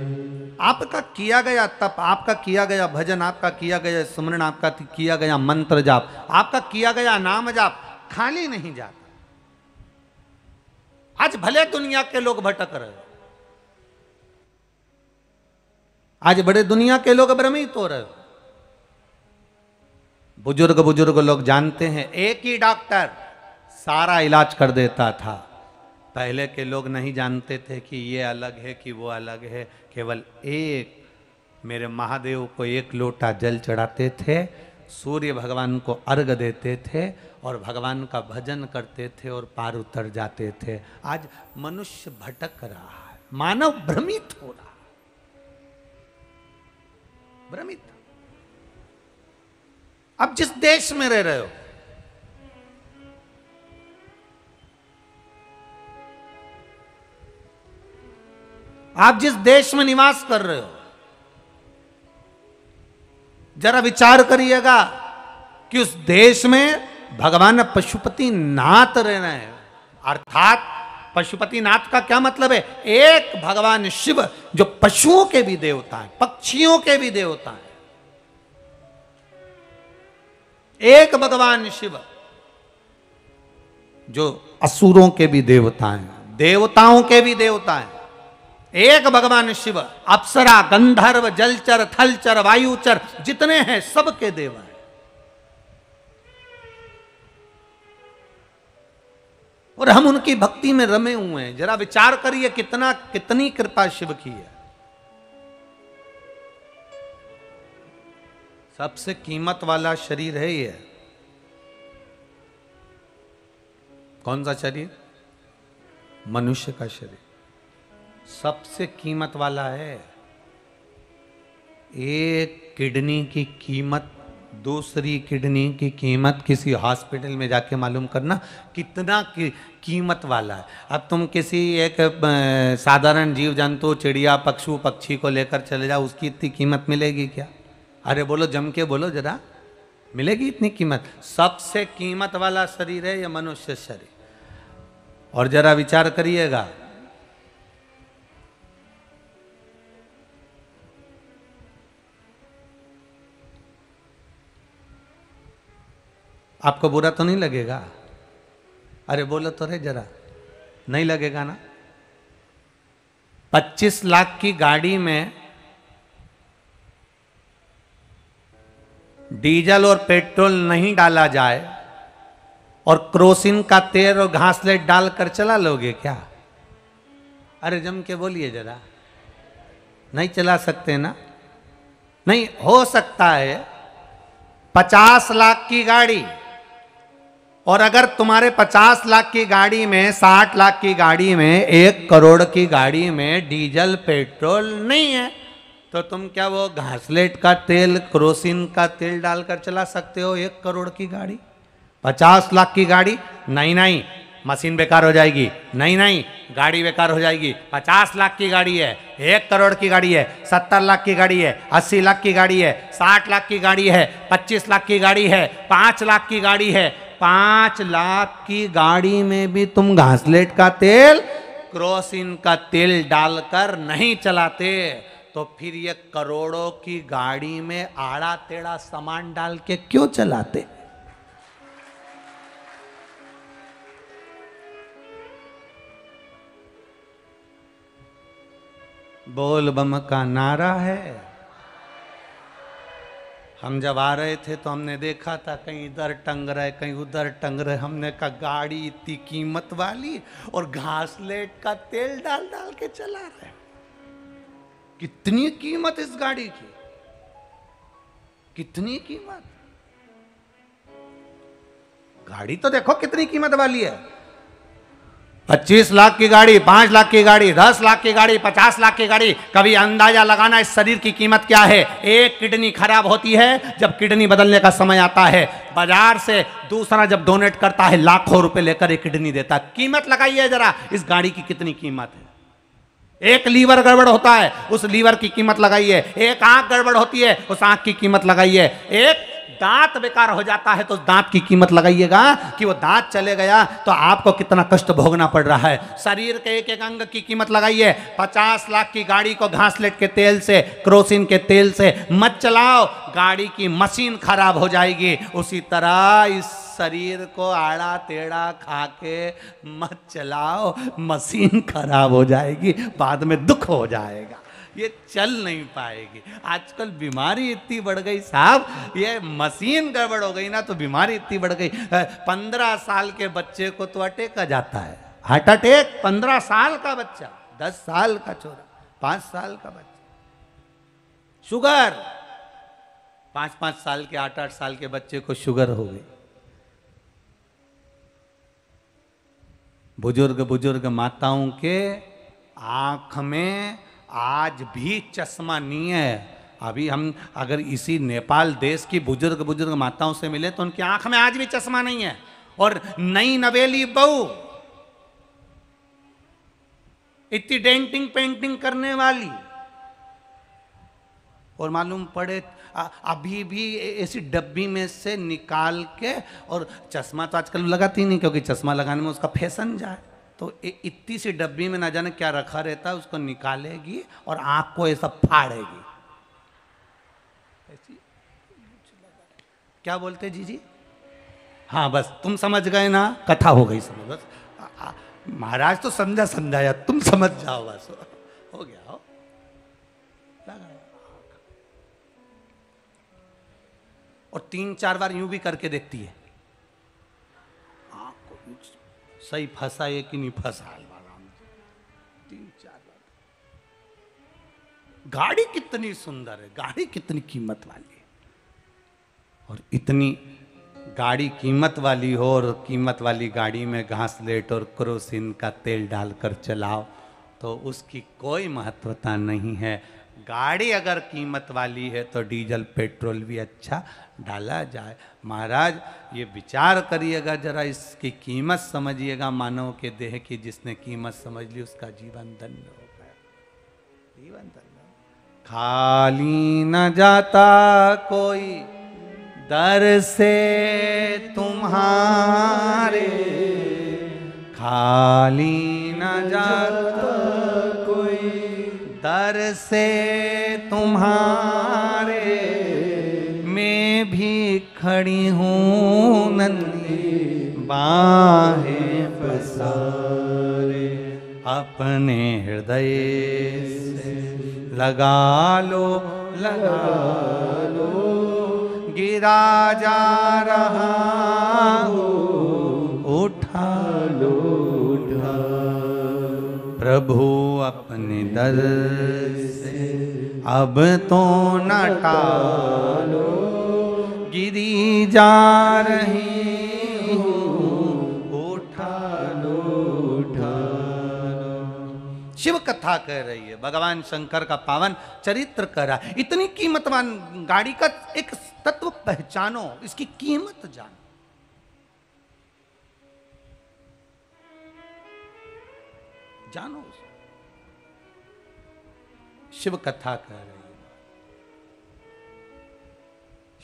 आपका किया गया तप, आपका किया गया भजन, आपका किया गया सुमरन, आपका किया गया मंत्र जाप, आपका किया गया नाम जाप खाली नहीं जाता। आज भले दुनिया के लोग भटक रहे, आज बड़े दुनिया के लोग भ्रमित हो रहे। बुजुर्ग बुजुर्ग लोग जानते हैं, एक ही डॉक्टर सारा इलाज कर देता था। पहले के लोग नहीं जानते थे कि ये अलग है कि वो अलग है। केवल एक मेरे महादेव को एक लोटा जल चढ़ाते थे, सूर्य भगवान को अर्घ देते थे और भगवान का भजन करते थे और पार उतर जाते थे। आज मनुष्य भटक रहा है, मानव भ्रमित हो रहा है, भ्रमित। अब जिस देश में रह रहे हो, आप जिस देश में निवास कर रहे हो, जरा विचार करिएगा कि उस देश में भगवान पशुपति नाथ रह रहे हैं। अर्थात पशुपति नाथ का क्या मतलब है? एक भगवान शिव जो पशुओं के भी देवता हैं, पक्षियों के भी देवता हैं। एक भगवान शिव जो असुरों के भी देवता हैं, देवताओं के भी देवता हैं। एक भगवान शिव अप्सरा, गंधर्व, जलचर, थलचर, वायुचर जितने हैं सबके देव हैं। और हम उनकी भक्ति में रमे हुए हैं। जरा विचार करिए कितनी कृपा शिव की है। सबसे कीमत वाला शरीर है ये। कौन सा शरीर? मनुष्य का शरीर सबसे कीमत वाला है। एक किडनी की कीमत, दूसरी किडनी की कीमत किसी हॉस्पिटल में जाके मालूम करना कितना कीमत वाला है। अब तुम किसी एक साधारण जीव जंतु, चिड़िया, पशु, पक्षी को लेकर चले जाओ, उसकी इतनी कीमत मिलेगी क्या? अरे बोलो, जम के बोलो जरा, मिलेगी इतनी कीमत? सबसे कीमत वाला शरीर है यह मनुष्य शरीर। और जरा विचार करिएगा, आपको बुरा तो नहीं लगेगा? अरे बोलो तो रे जरा, नहीं लगेगा ना? 25 लाख की गाड़ी में डीजल और पेट्रोल नहीं डाला जाए और क्रोसिन का तेल और घासलेट डालकर चला लोगे क्या? अरे जम के बोलिए जरा, नहीं चला सकते ना? नहीं हो सकता है 50 लाख की गाड़ी, और अगर तुम्हारे 50 लाख की गाड़ी में, 60 लाख की गाड़ी में, 1 करोड़ की गाड़ी में डीजल पेट्रोल नहीं है, तो तुम क्या वो घासलेट का तेल, क्रोसिन का तेल डालकर चला सकते हो 1 करोड़ की गाड़ी? 50 लाख की गाड़ी? नहीं नहीं, मशीन बेकार हो जाएगी। नहीं नहीं, गाड़ी बेकार हो जाएगी। 50 लाख की गाड़ी है, 1 करोड़ की गाड़ी है, 70 लाख की गाड़ी है, 80 लाख की गाड़ी है, 60 लाख की गाड़ी है, 25 लाख की गाड़ी है, 5 लाख की गाड़ी है। 5 लाख की गाड़ी में भी तुम घासलेट का तेल, क्रोसिन का तेल डालकर नहीं चलाते, तो फिर ये करोड़ों की गाड़ी में आड़ा टेढ़ा सामान डाल के क्यों चलाते? बोल बम का नारा है। हम जब आ रहे थे तो हमने देखा था कहीं इधर टंग रहे, कहीं उधर टंग रहे। हमने कहा गाड़ी इतनी कीमत वाली और घासलेट का तेल डाल डाल के चला रहे, कितनी कीमत इस गाड़ी की, कितनी कीमत। गाड़ी तो देखो कितनी कीमत वाली है। 25 लाख की गाड़ी, 5 लाख की गाड़ी, 10 लाख की गाड़ी, 50 लाख की गाड़ी। कभी अंदाजा लगाना इस शरीर की कीमत क्या है। एक किडनी खराब होती है, जब किडनी बदलने का समय आता है, बाजार से दूसरा जब डोनेट करता है लाखों रुपए लेकर एक किडनी देता है। कीमत लगाइए जरा इस गाड़ी की कितनी कीमत है। एक लीवर गड़बड़ होता है, उस लीवर की कीमत लगाइए। एक आंख गड़बड़ होती है, उस आंख की कीमत लगाइए। एक दांत बेकार हो जाता है तो उस दांत की कीमत लगाइएगा कि वो दांत चले गया तो आपको कितना कष्ट भोगना पड़ रहा है। शरीर के एक एक अंग की कीमत लगाइए। 50 लाख की गाड़ी को घासलेट के तेल से, केरोसिन के तेल से मत चलाओ, गाड़ी की मशीन खराब हो जाएगी। उसी तरह इस शरीर को आड़ा टेढ़ा खा के मत चलाओ, मशीन खराब हो जाएगी, बाद में दुख हो जाएगा, ये चल नहीं पाएगी। आजकल बीमारी इतनी बढ़ गई साहब, ये मशीन गड़बड़ हो गई ना तो बीमारी इतनी बढ़ गई। 15 साल के बच्चे को तो अटैक आ जाता है, हार्ट अटैक। 15 साल का बच्चा, 10 साल का छोरा, 5 साल का बच्चा, शुगर। 5-5 साल के, 8-8 साल के बच्चे को शुगर हो गई। बुजुर्ग माताओं के आंख में आज भी चश्मा नहीं है। अभी हम अगर इसी नेपाल देश की बुजुर्ग माताओं से मिले तो उनकी आंख में आज भी चश्मा नहीं है। और नई नवेली बहू, इतनी डेंटिंग पेंटिंग करने वाली, और मालूम पड़े अभी भी ऐसी डब्बी में से निकाल के, और चश्मा तो आजकल लगाती नहीं क्योंकि चश्मा लगाने में उसका फैशन जाए, तो इतनी सी डब्बी में ना जाने क्या रखा रहता है, उसको निकालेगी और आंख को ऐसा फाड़ेगी। क्या बोलते जी? हाँ बस तुम समझ गए ना, कथा हो गई समझ। बस महाराज तो समझाया, तुम समझ जाओ, बस हो गया। हो और 3-4 बार यूं भी करके देखती है, आंख को सही फंसा है कि नहीं फंसा। 3-4 बार। गाड़ी कितनी सुंदर है, गाड़ी कितनी कीमत वाली है, और इतनी गाड़ी कीमत वाली हो और कीमत वाली गाड़ी में घासलेट और केरोसिन का तेल डालकर चलाओ तो उसकी कोई महत्वता नहीं है। गाड़ी अगर कीमत वाली है तो डीजल पेट्रोल भी अच्छा डाला जाए। महाराज ये विचार करिएगा जरा, इसकी कीमत समझिएगा मानव के देह की। जिसने कीमत समझ ली उसका जीवन धन्य हो गया, जीवन धन्य। खाली न जाता कोई दर से तुम्हारे, खाली न जाता कोई दर से तुम्हारे, मैं भी खड़ी हूँ नन्ही बाहें पसारे, अपने हृदय से लगा लो गिरा जा रहा हूँ, उठा लो प्रभु अपने दर से अब तो न टालो, गिरी जा रही हूँ, उठा लो। शिव कथा कह रही है, भगवान शंकर का पावन चरित्र कह रहा है। इतनी कीमतवान गाड़ी का एक तत्व पहचानो, इसकी कीमत जानो। जानो शिव कथा कह रही है,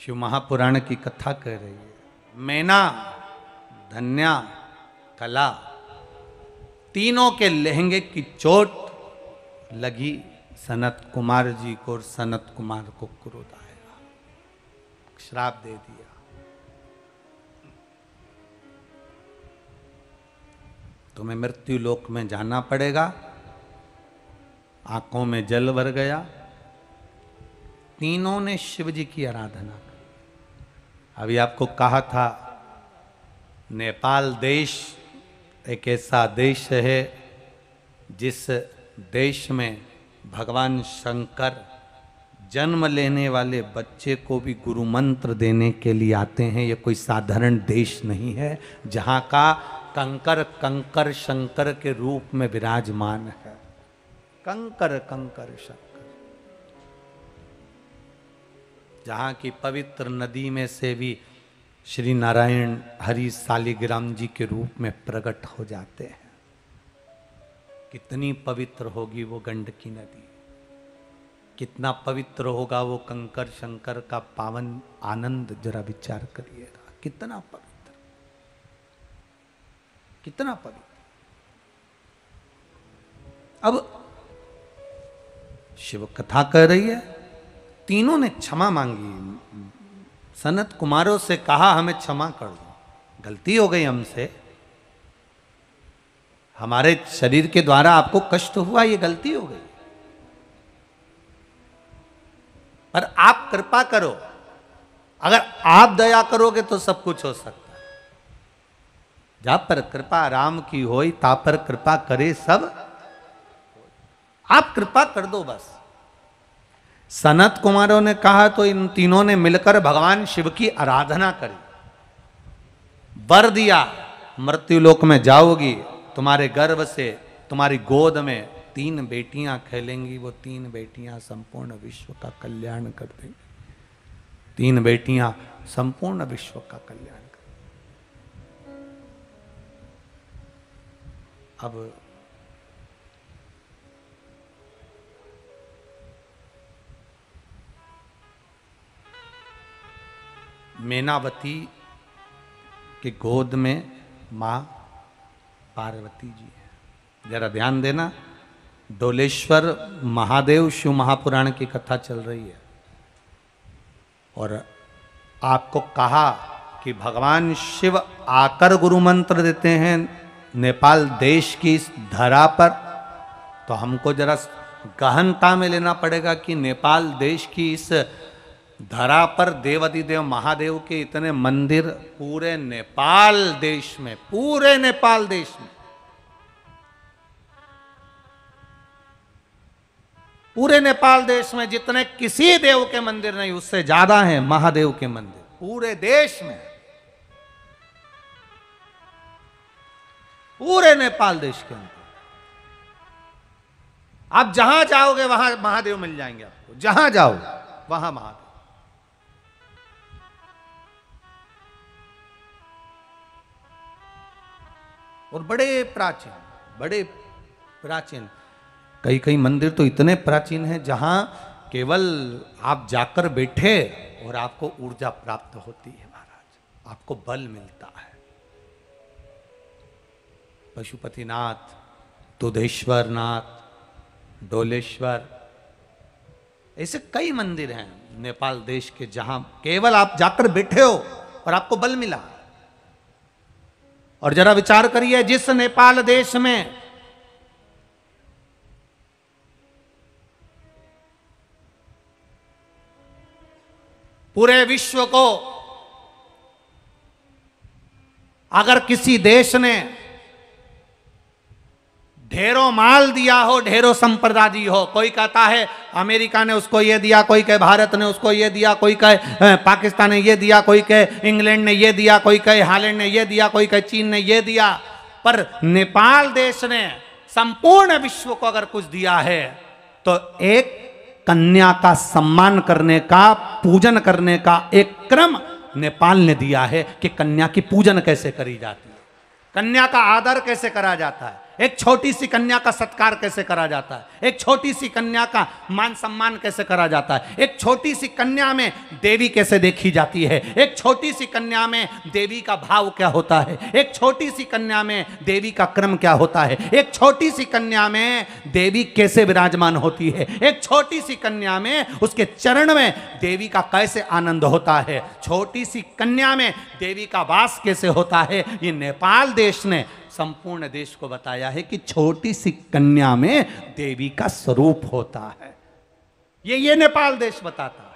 शिव महापुराण की कथा कह रही है। मैना, धन्या, कला, तीनों के लहंगे की चोट लगी सनत कुमार जी को और सनत कुमार को क्रोध आया, श्राप दे दिया। तुम्हें मृत्यु लोक में जाना पड़ेगा। आंखों में जल भर गया। तीनों ने शिव जी की आराधना की। अभी आपको कहा था नेपाल देश एक ऐसा देश है जिस देश में भगवान शंकर जन्म लेने वाले बच्चे को भी गुरु मंत्र देने के लिए आते हैं। ये कोई साधारण देश नहीं है। जहाँ का कंकर कंकर शंकर के रूप में विराजमान है। कंकर कंकर शंकर, जहां की पवित्र नदी में से भी श्री नारायण हरि शालिग्राम जी के रूप में प्रकट हो जाते हैं। कितनी पवित्र होगी वो गंडकी नदी, कितना पवित्र होगा वो कंकर शंकर का पावन आनंद, जरा विचार करिएगा। कितना पवित्र, कितना पवित्र। अब शिव कथा कह रही है, तीनों ने क्षमा मांगी। सनत कुमारों से कहा हमें क्षमा कर दो, गलती हो गई हमसे, हमारे शरीर के द्वारा आपको कष्ट हुआ, ये गलती हो गई, पर आप कृपा करो, अगर आप दया करोगे तो सब कुछ हो सकता है। जा पर कृपा राम की होई, ता पर कृपा करे सब, आप कृपा कर दो बस। सनत कुमारों ने कहा तो इन तीनों ने मिलकर भगवान शिव की आराधना करी, वर दिया, मृत्युलोक में जाओगी, तुम्हारे गर्भ से, तुम्हारी गोद में 3 बेटियां खेलेंगी, वो 3 बेटियां संपूर्ण विश्व का कल्याण कर देंगी। 3 बेटियां संपूर्ण विश्व का कल्याण कर। अब मैनावती की गोद में मां पार्वती जी है। जरा ध्यान देना, डोलेश्वर महादेव शिव महापुराण की कथा चल रही है, और आपको कहा कि भगवान शिव आकर गुरु मंत्र देते हैं नेपाल देश की इस धरा पर, तो हमको जरा गहनता में लेना पड़ेगा कि नेपाल देश की इस धरा पर देवाधिदेव महादेव के इतने मंदिर पूरे नेपाल देश में, पूरे नेपाल देश में, पूरे नेपाल देश में जितने किसी देव के मंदिर नहीं, उससे ज्यादा हैं महादेव के मंदिर पूरे देश में, पूरे नेपाल देश के अंदर। आप जहां जाओगे वहां महादेव मिल जाएंगे आपको, जहां जाओ वहां महादेव। और बड़े प्राचीन, बड़े प्राचीन, कई कई मंदिर तो इतने प्राचीन हैं जहां केवल आप जाकर बैठे और आपको ऊर्जा प्राप्त होती है महाराज, आपको बल मिलता है। पशुपतिनाथ, दुधेश्वर नाथ, डोलेश्वर, ऐसे कई मंदिर हैं नेपाल देश के जहां केवल आप जाकर बैठे हो और आपको बल मिला। और जरा विचार करिए, जिस नेपाल देश में पूरे विश्व को अगर किसी देश ने ढेरों माल दिया हो, ढेरों संपदा दी हो, कोई कहता है अमेरिका ने उसको ये दिया, कोई कहे भारत ने उसको ये दिया, कोई कहे पाकिस्तान ने ये दिया, कोई कहे इंग्लैंड ने ये दिया, कोई कहे हालैंड ने ये दिया, कोई कहे चीन ने ये दिया, पर नेपाल देश ने संपूर्ण विश्व को अगर कुछ दिया है तो एक कन्या का सम्मान करने का, पूजन करने का एक क्रम नेपाल ने दिया है कि कन्या की पूजन कैसे करी जाती है, कन्या का आदर कैसे करा जाता है, एक छोटी सी कन्या का सत्कार कैसे करा जाता है, एक छोटी सी कन्या का मान सम्मान कैसे करा जाता है, एक छोटी सी कन्या में देवी कैसे देखी जाती है, एक छोटी सी कन्या में देवी का भाव क्या होता है, एक छोटी सी कन्या में देवी का क्रम क्या होता है, एक छोटी सी कन्या में देवी कैसे विराजमान होती है, एक छोटी सी कन्या में उसके चरण में देवी का कैसे आनंद होता है, छोटी सी कन्या में देवी का वास कैसे होता है। ये नेपाल देश ने संपूर्ण देश को बताया है कि छोटी सी कन्या में देवी का स्वरूप होता है। ये नेपाल देश बताता है।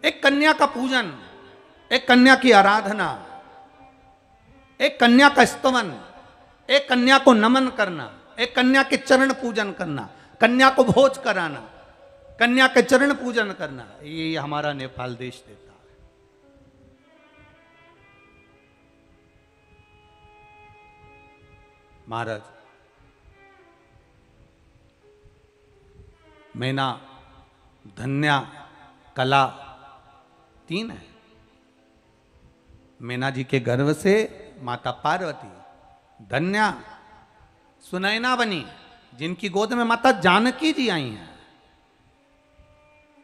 एक कन्या का पूजन, एक कन्या की आराधना, एक कन्या का स्तवन, एक कन्या को नमन करना, एक कन्या के चरण पूजन करना, कन्या को भोज कराना, कन्या के चरण पूजन करना, ये हमारा नेपाल देश देता है। महाराज मैना, धन्या, कला तीन है। मैना जी के गर्भ से माता पार्वती, धन्या सुनैना बनी जिनकी गोद में माता जानकी जी आई हैं,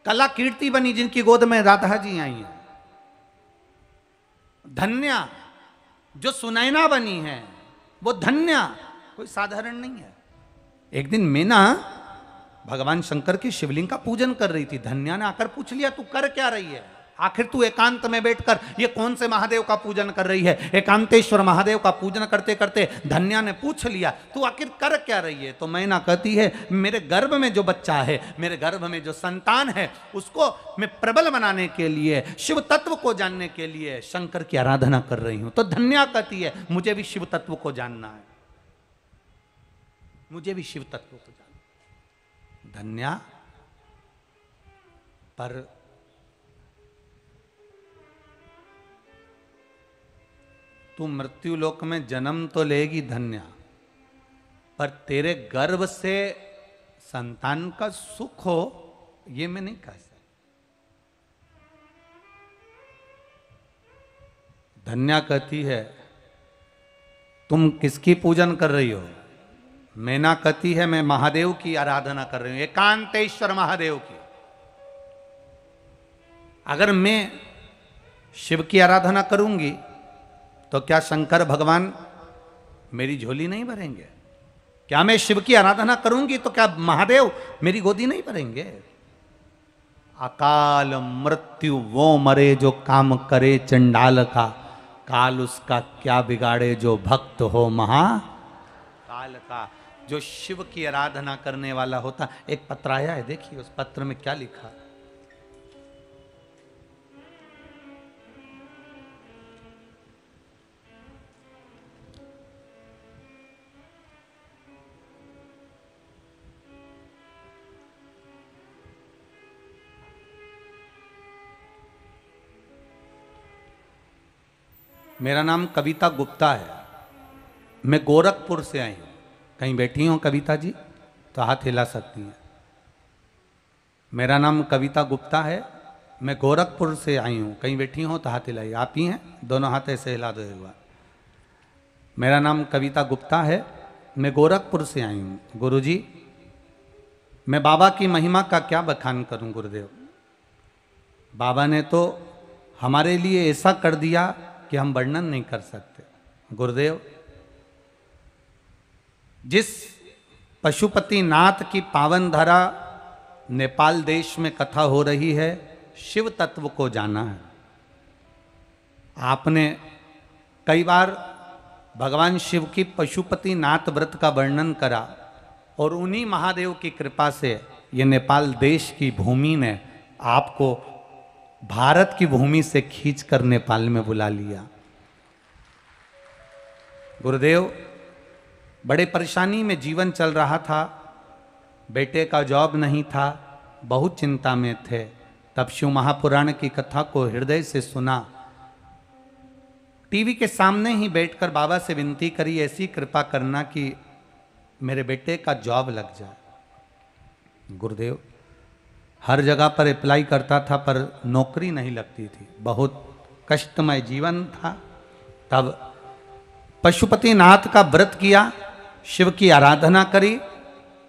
कला कीर्ति बनी जिनकी गोद में राधा जी आई हैं, धन्या जो सुनैना बनी है वो धन्या कोई साधारण नहीं है। एक दिन मैना भगवान शंकर की शिवलिंग का पूजन कर रही थी। धन्या ने आकर पूछ लिया, तू कर क्या रही है? आखिर तू एकांत में बैठकर ये कौन से महादेव का पूजन कर रही है? एकांतेश्वर महादेव का पूजन करते करते धन्या ने पूछ लिया, तू आखिर कर क्या रही है? तो मैना कहती है, मेरे गर्भ में जो बच्चा है, मेरे गर्भ में जो संतान है, उसको मैं प्रबल बनाने के लिए, शिव तत्व को जानने के लिए शंकर की आराधना कर रही हूं। तो धन्या कहती है, मुझे भी शिव तत्व को जानना है, मुझे भी शिव तत्व को जानना। धन्या पर तू मृत्यु लोक में जन्म तो लेगी धन्या, पर तेरे गर्भ से संतान का सुख हो ये मैं नहीं कह सकता। धन्या कहती है, तुम किसकी पूजन कर रही हो? मैना कहती है, मैं महादेव की आराधना कर रही हूं, एकांतेश्वर महादेव की। अगर मैं शिव की आराधना करूंगी तो क्या शंकर भगवान मेरी झोली नहीं भरेंगे? क्या मैं शिव की आराधना करूंगी तो क्या महादेव मेरी गोदी नहीं भरेंगे? अकाल मृत्यु वो मरे जो काम करे चंडाल का, काल उसका क्या बिगाड़े जो भक्त हो महाकाल का। जो शिव की आराधना करने वाला होता। एक पत्र आया है, देखिए उस पत्र में क्या लिखा। मेरा नाम कविता गुप्ता है, मैं गोरखपुर से आई हूँ। कहीं बैठी हूँ कविता जी तो हाथ हिला सकती हैं। मेरा नाम कविता गुप्ता है, मैं गोरखपुर से आई हूँ। कहीं बैठी हूँ तो हाथ हिलाइए। आप ही हैं? दोनों हाथ ऐसे हिला दो एक बार। मेरा नाम कविता गुप्ता है, मैं गोरखपुर से आई हूँ। गुरुजी, मैं बाबा की महिमा का क्या बखान करूँ गुरुदेव। बाबा ने तो हमारे लिए ऐसा कर दिया कि हम वर्णन नहीं कर सकते। गुरुदेव, जिस पशुपति नाथ की पावन धरा नेपाल देश में कथा हो रही है, शिव तत्व को जाना है। आपने कई बार भगवान शिव की पशुपति नाथ व्रत का वर्णन करा और उन्हीं महादेव की कृपा से ये नेपाल देश की भूमि ने आपको भारत की भूमि से खींचकर नेपाल में बुला लिया। गुरुदेव, बड़े परेशानी में जीवन चल रहा था, बेटे का जॉब नहीं था, बहुत चिंता में थे। तब शिव महापुराण की कथा को हृदय से सुना, टीवी के सामने ही बैठकर बाबा से विनती करी, ऐसी कृपा करना कि मेरे बेटे का जॉब लग जाए। गुरुदेव, हर जगह पर अप्लाई करता था पर नौकरी नहीं लगती थी, बहुत कष्टमय जीवन था। तब पशुपति नाथ का व्रत किया, शिव की आराधना करी,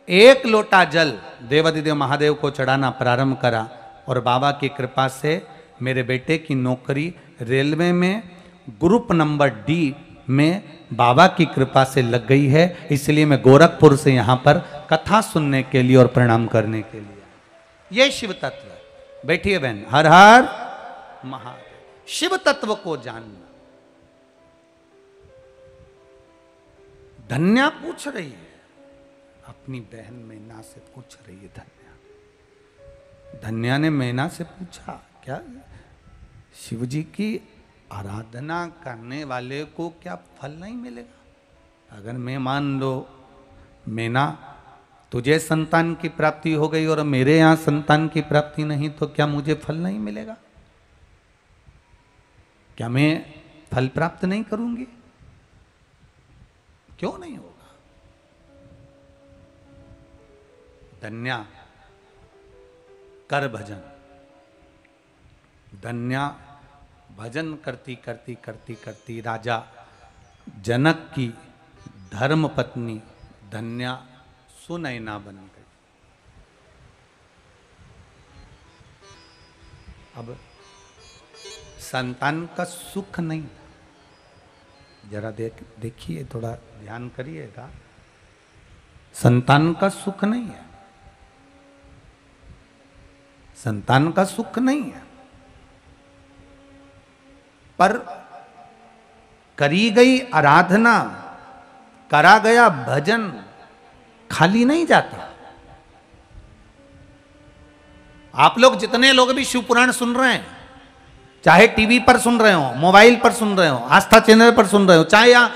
एक लोटा जल देवादिदेव महादेव को चढ़ाना प्रारंभ करा और बाबा की कृपा से मेरे बेटे की नौकरी रेलवे में ग्रुप नंबर डी में बाबा की कृपा से लग गई है। इसलिए मैं गोरखपुर से यहाँ पर कथा सुनने के लिए और प्रणाम करने के लिए। ये शिव तत्व है। बैठिए बहन। हर हर महादेव। शिव तत्व को जानना। धन्या पूछ रही है, अपनी बहन मैना से पूछ रही है। धन्या ने मैना से पूछा, क्या शिव जी की आराधना करने वाले को क्या फल नहीं मिलेगा? अगर मैं मान लो मेना, तुझे संतान की प्राप्ति हो गई और मेरे यहां संतान की प्राप्ति नहीं, तो क्या मुझे फल नहीं मिलेगा? क्या मैं फल प्राप्त नहीं करूंगी? क्यों नहीं होगा? धन्या कर भजन। धन्या भजन करती करती करती करती राजा जनक की धर्म पत्नी धन्या सुनैना बन गई। अब संतान का सुख नहीं, जरा देखिए, थोड़ा ध्यान करिएगा, संतान का सुख नहीं है, संतान का सुख नहीं है, पर करी गई आराधना, करा गया भजन खाली नहीं जाता। आप लोग जितने लोग भी शिव पुराण सुन रहे हैं, चाहे टीवी पर सुन रहे हो, मोबाइल पर सुन रहे हो, आस्था चैनल पर सुन रहे हो, चाहे या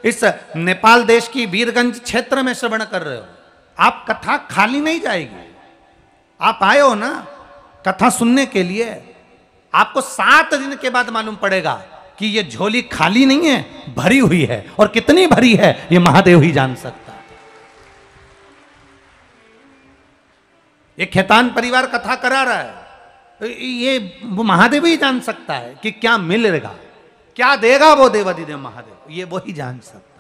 इस नेपाल देश की वीरगंज क्षेत्र में श्रवण कर रहे हो, आप कथा खाली नहीं जाएगी। आप आए हो ना कथा सुनने के लिए, आपको 7 दिन के बाद मालूम पड़ेगा कि ये झोली खाली नहीं है, भरी हुई है, और कितनी भरी है ये महादेव ही जान सकता है। ये खेतान परिवार कथा करा रहा है, ये वो महादेव ही जान सकता है कि क्या मिलेगा, क्या देगा वो देवाधिदेव महादेव, ये वो ही जान सकता है।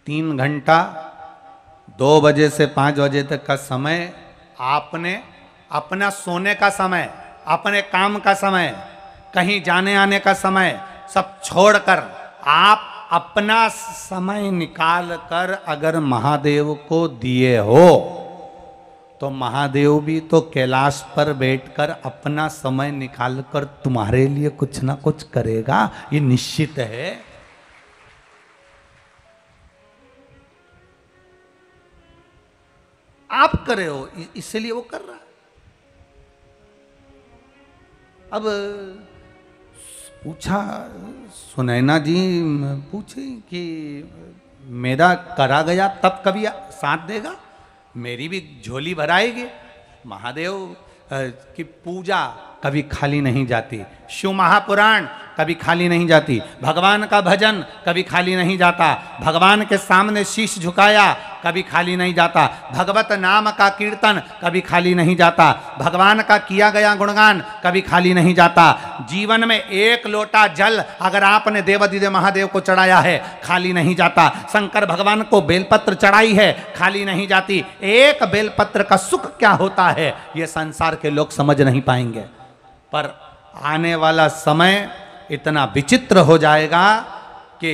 तीन घंटा 2 बजे से 5 बजे तक का समय आपने अपना सोने का समय, अपने काम का समय, कहीं जाने आने का समय सब छोड़कर आप अपना समय निकाल कर अगर महादेव को दिए हो तो महादेव भी तो कैलाश पर बैठकर अपना समय निकालकर तुम्हारे लिए कुछ ना कुछ करेगा, ये निश्चित है। आप करे हो इसलिए वो कर रहा है। अब पूछा, सुनैना जी पूछे कि मेरा करा गया तब कभी साथ देगा, मेरी भी झोली भराएगी। महादेव की पूजा कभी खाली नहीं जाती, शिव महापुराण कभी खाली नहीं जाती, भगवान का भजन कभी खाली नहीं जाता, भगवान के सामने शीश झुकाया कभी खाली नहीं जाता, भगवत नाम का कीर्तन कभी खाली नहीं जाता, भगवान का किया गया गुणगान कभी खाली नहीं जाता। जीवन में 1 लोटा जल अगर आपने देवाधिदेव महादेव को चढ़ाया है खाली नहीं जाता, शंकर भगवान को बेलपत्र चढ़ाई है खाली नहीं जाती। एक बेलपत्र का सुख क्या होता है ये संसार के लोग समझ नहीं पाएंगे, पर आने वाला समय इतना विचित्र हो जाएगा कि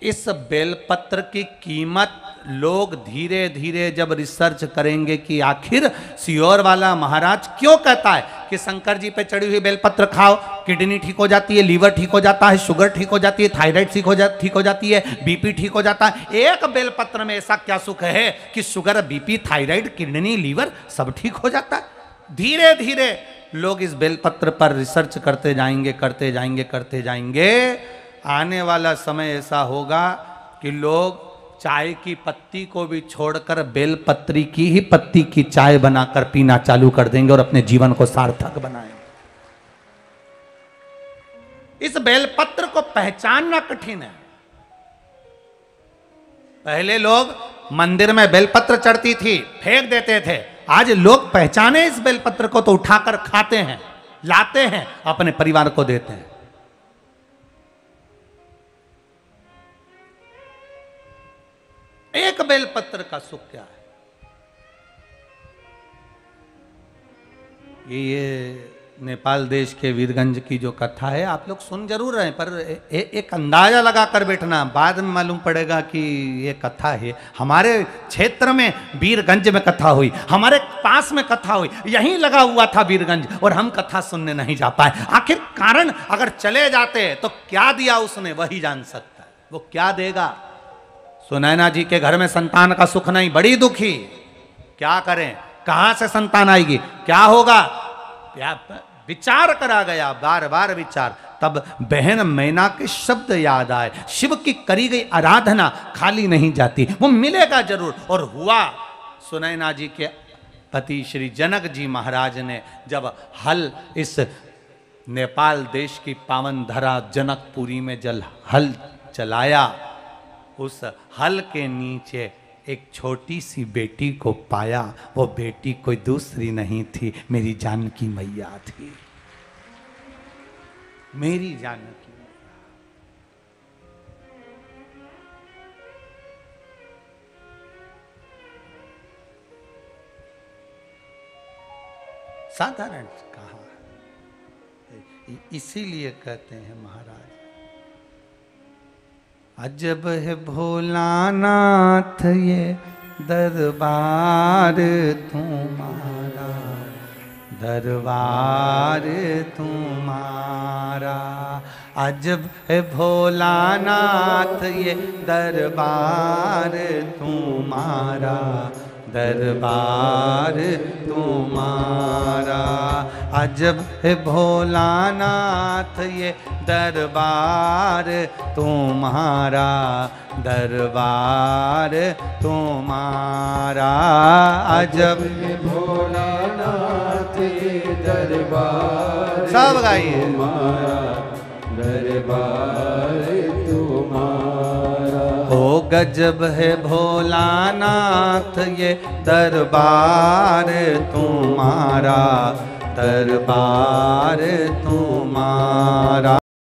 इस बेलपत्र की कीमत लोग धीरे धीरे जब रिसर्च करेंगे कि आखिर सियोर वाला महाराज क्यों कहता है कि शंकर जी पे चढ़ी हुई बेलपत्र खाओ, किडनी ठीक हो जाती है, लीवर ठीक हो जाता है, शुगर ठीक हो जाती है, थायराइड ठीक हो जाती है, बीपी ठीक हो जाता है। एक बेलपत्र में ऐसा क्या सुख है कि sugar, BP, thyroid, kidney, liver सब ठीक हो जाता है। धीरे धीरे लोग इस बेलपत्र पर रिसर्च करते जाएंगे, करते जाएंगे, करते जाएंगे। आने वाला समय ऐसा होगा कि लोग चाय की पत्ती को भी छोड़कर बेलपत्री की ही पत्ती की चाय बनाकर पीना चालू कर देंगे और अपने जीवन को सार्थक बनाएंगे। इस बेलपत्र को पहचानना कठिन है। पहले लोग मंदिर में बेलपत्र चढ़ती थी, फेंक देते थे। आज लोग पहचाने इस बेलपत्र को तो उठाकर खाते हैं, लाते हैं, अपने परिवार को देते हैं। एक बेलपत्र का सुख क्या है? ये नेपाल देश के वीरगंज की जो कथा है आप लोग सुन जरूर रहे हैं, पर एक अंदाजा लगा कर बैठना, बाद में मालूम पड़ेगा कि ये कथा है। हमारे क्षेत्र में वीरगंज में कथा हुई, हमारे पास में कथा हुई, यहीं लगा हुआ था वीरगंज, और हम कथा सुनने नहीं जा पाए। आखिर कारण अगर चले जाते तो क्या दिया उसने वही जान सकता है, वो क्या देगा। सुनैना जी के घर में संतान का सुख नहीं, बड़ी दुखी, क्या करें, कहां से संतान आएगी, क्या होगा, विचार करा गया, बार बार विचार। तब बहन मैना के शब्द याद आए, शिव की करी गई आराधना खाली नहीं जाती, वो मिलेगा जरूर। और हुआ, सुनैना जी के पति श्री जनक जी महाराज ने जब हल इस नेपाल देश की पावन धरा जनकपुरी में जल हल चलाया, उस हल के नीचे एक छोटी सी बेटी को पाया। वो बेटी कोई दूसरी नहीं थी, मेरी जानकी मैया थी, मेरी जानकी मैया। साधारण कहा, इसीलिए कहते हैं महाराज, अजब है भोलानाथ ये दरबार तुम्हारा, दरबार तुम्हारा। अजब है भोलानाथ ये दरबार तुम्हारा, दरबार तुम्हारा। अजब है भोलानाथ ये दरबार तुम्हारा, दरबार तुम्हारा। अजब है भोलानाथ ये दरबार, सब गाइए, दरबार तुम्हारा। ओ गजब है भोलानाथ ये दरबार तुम्हारा, दरबार तुम्हारा।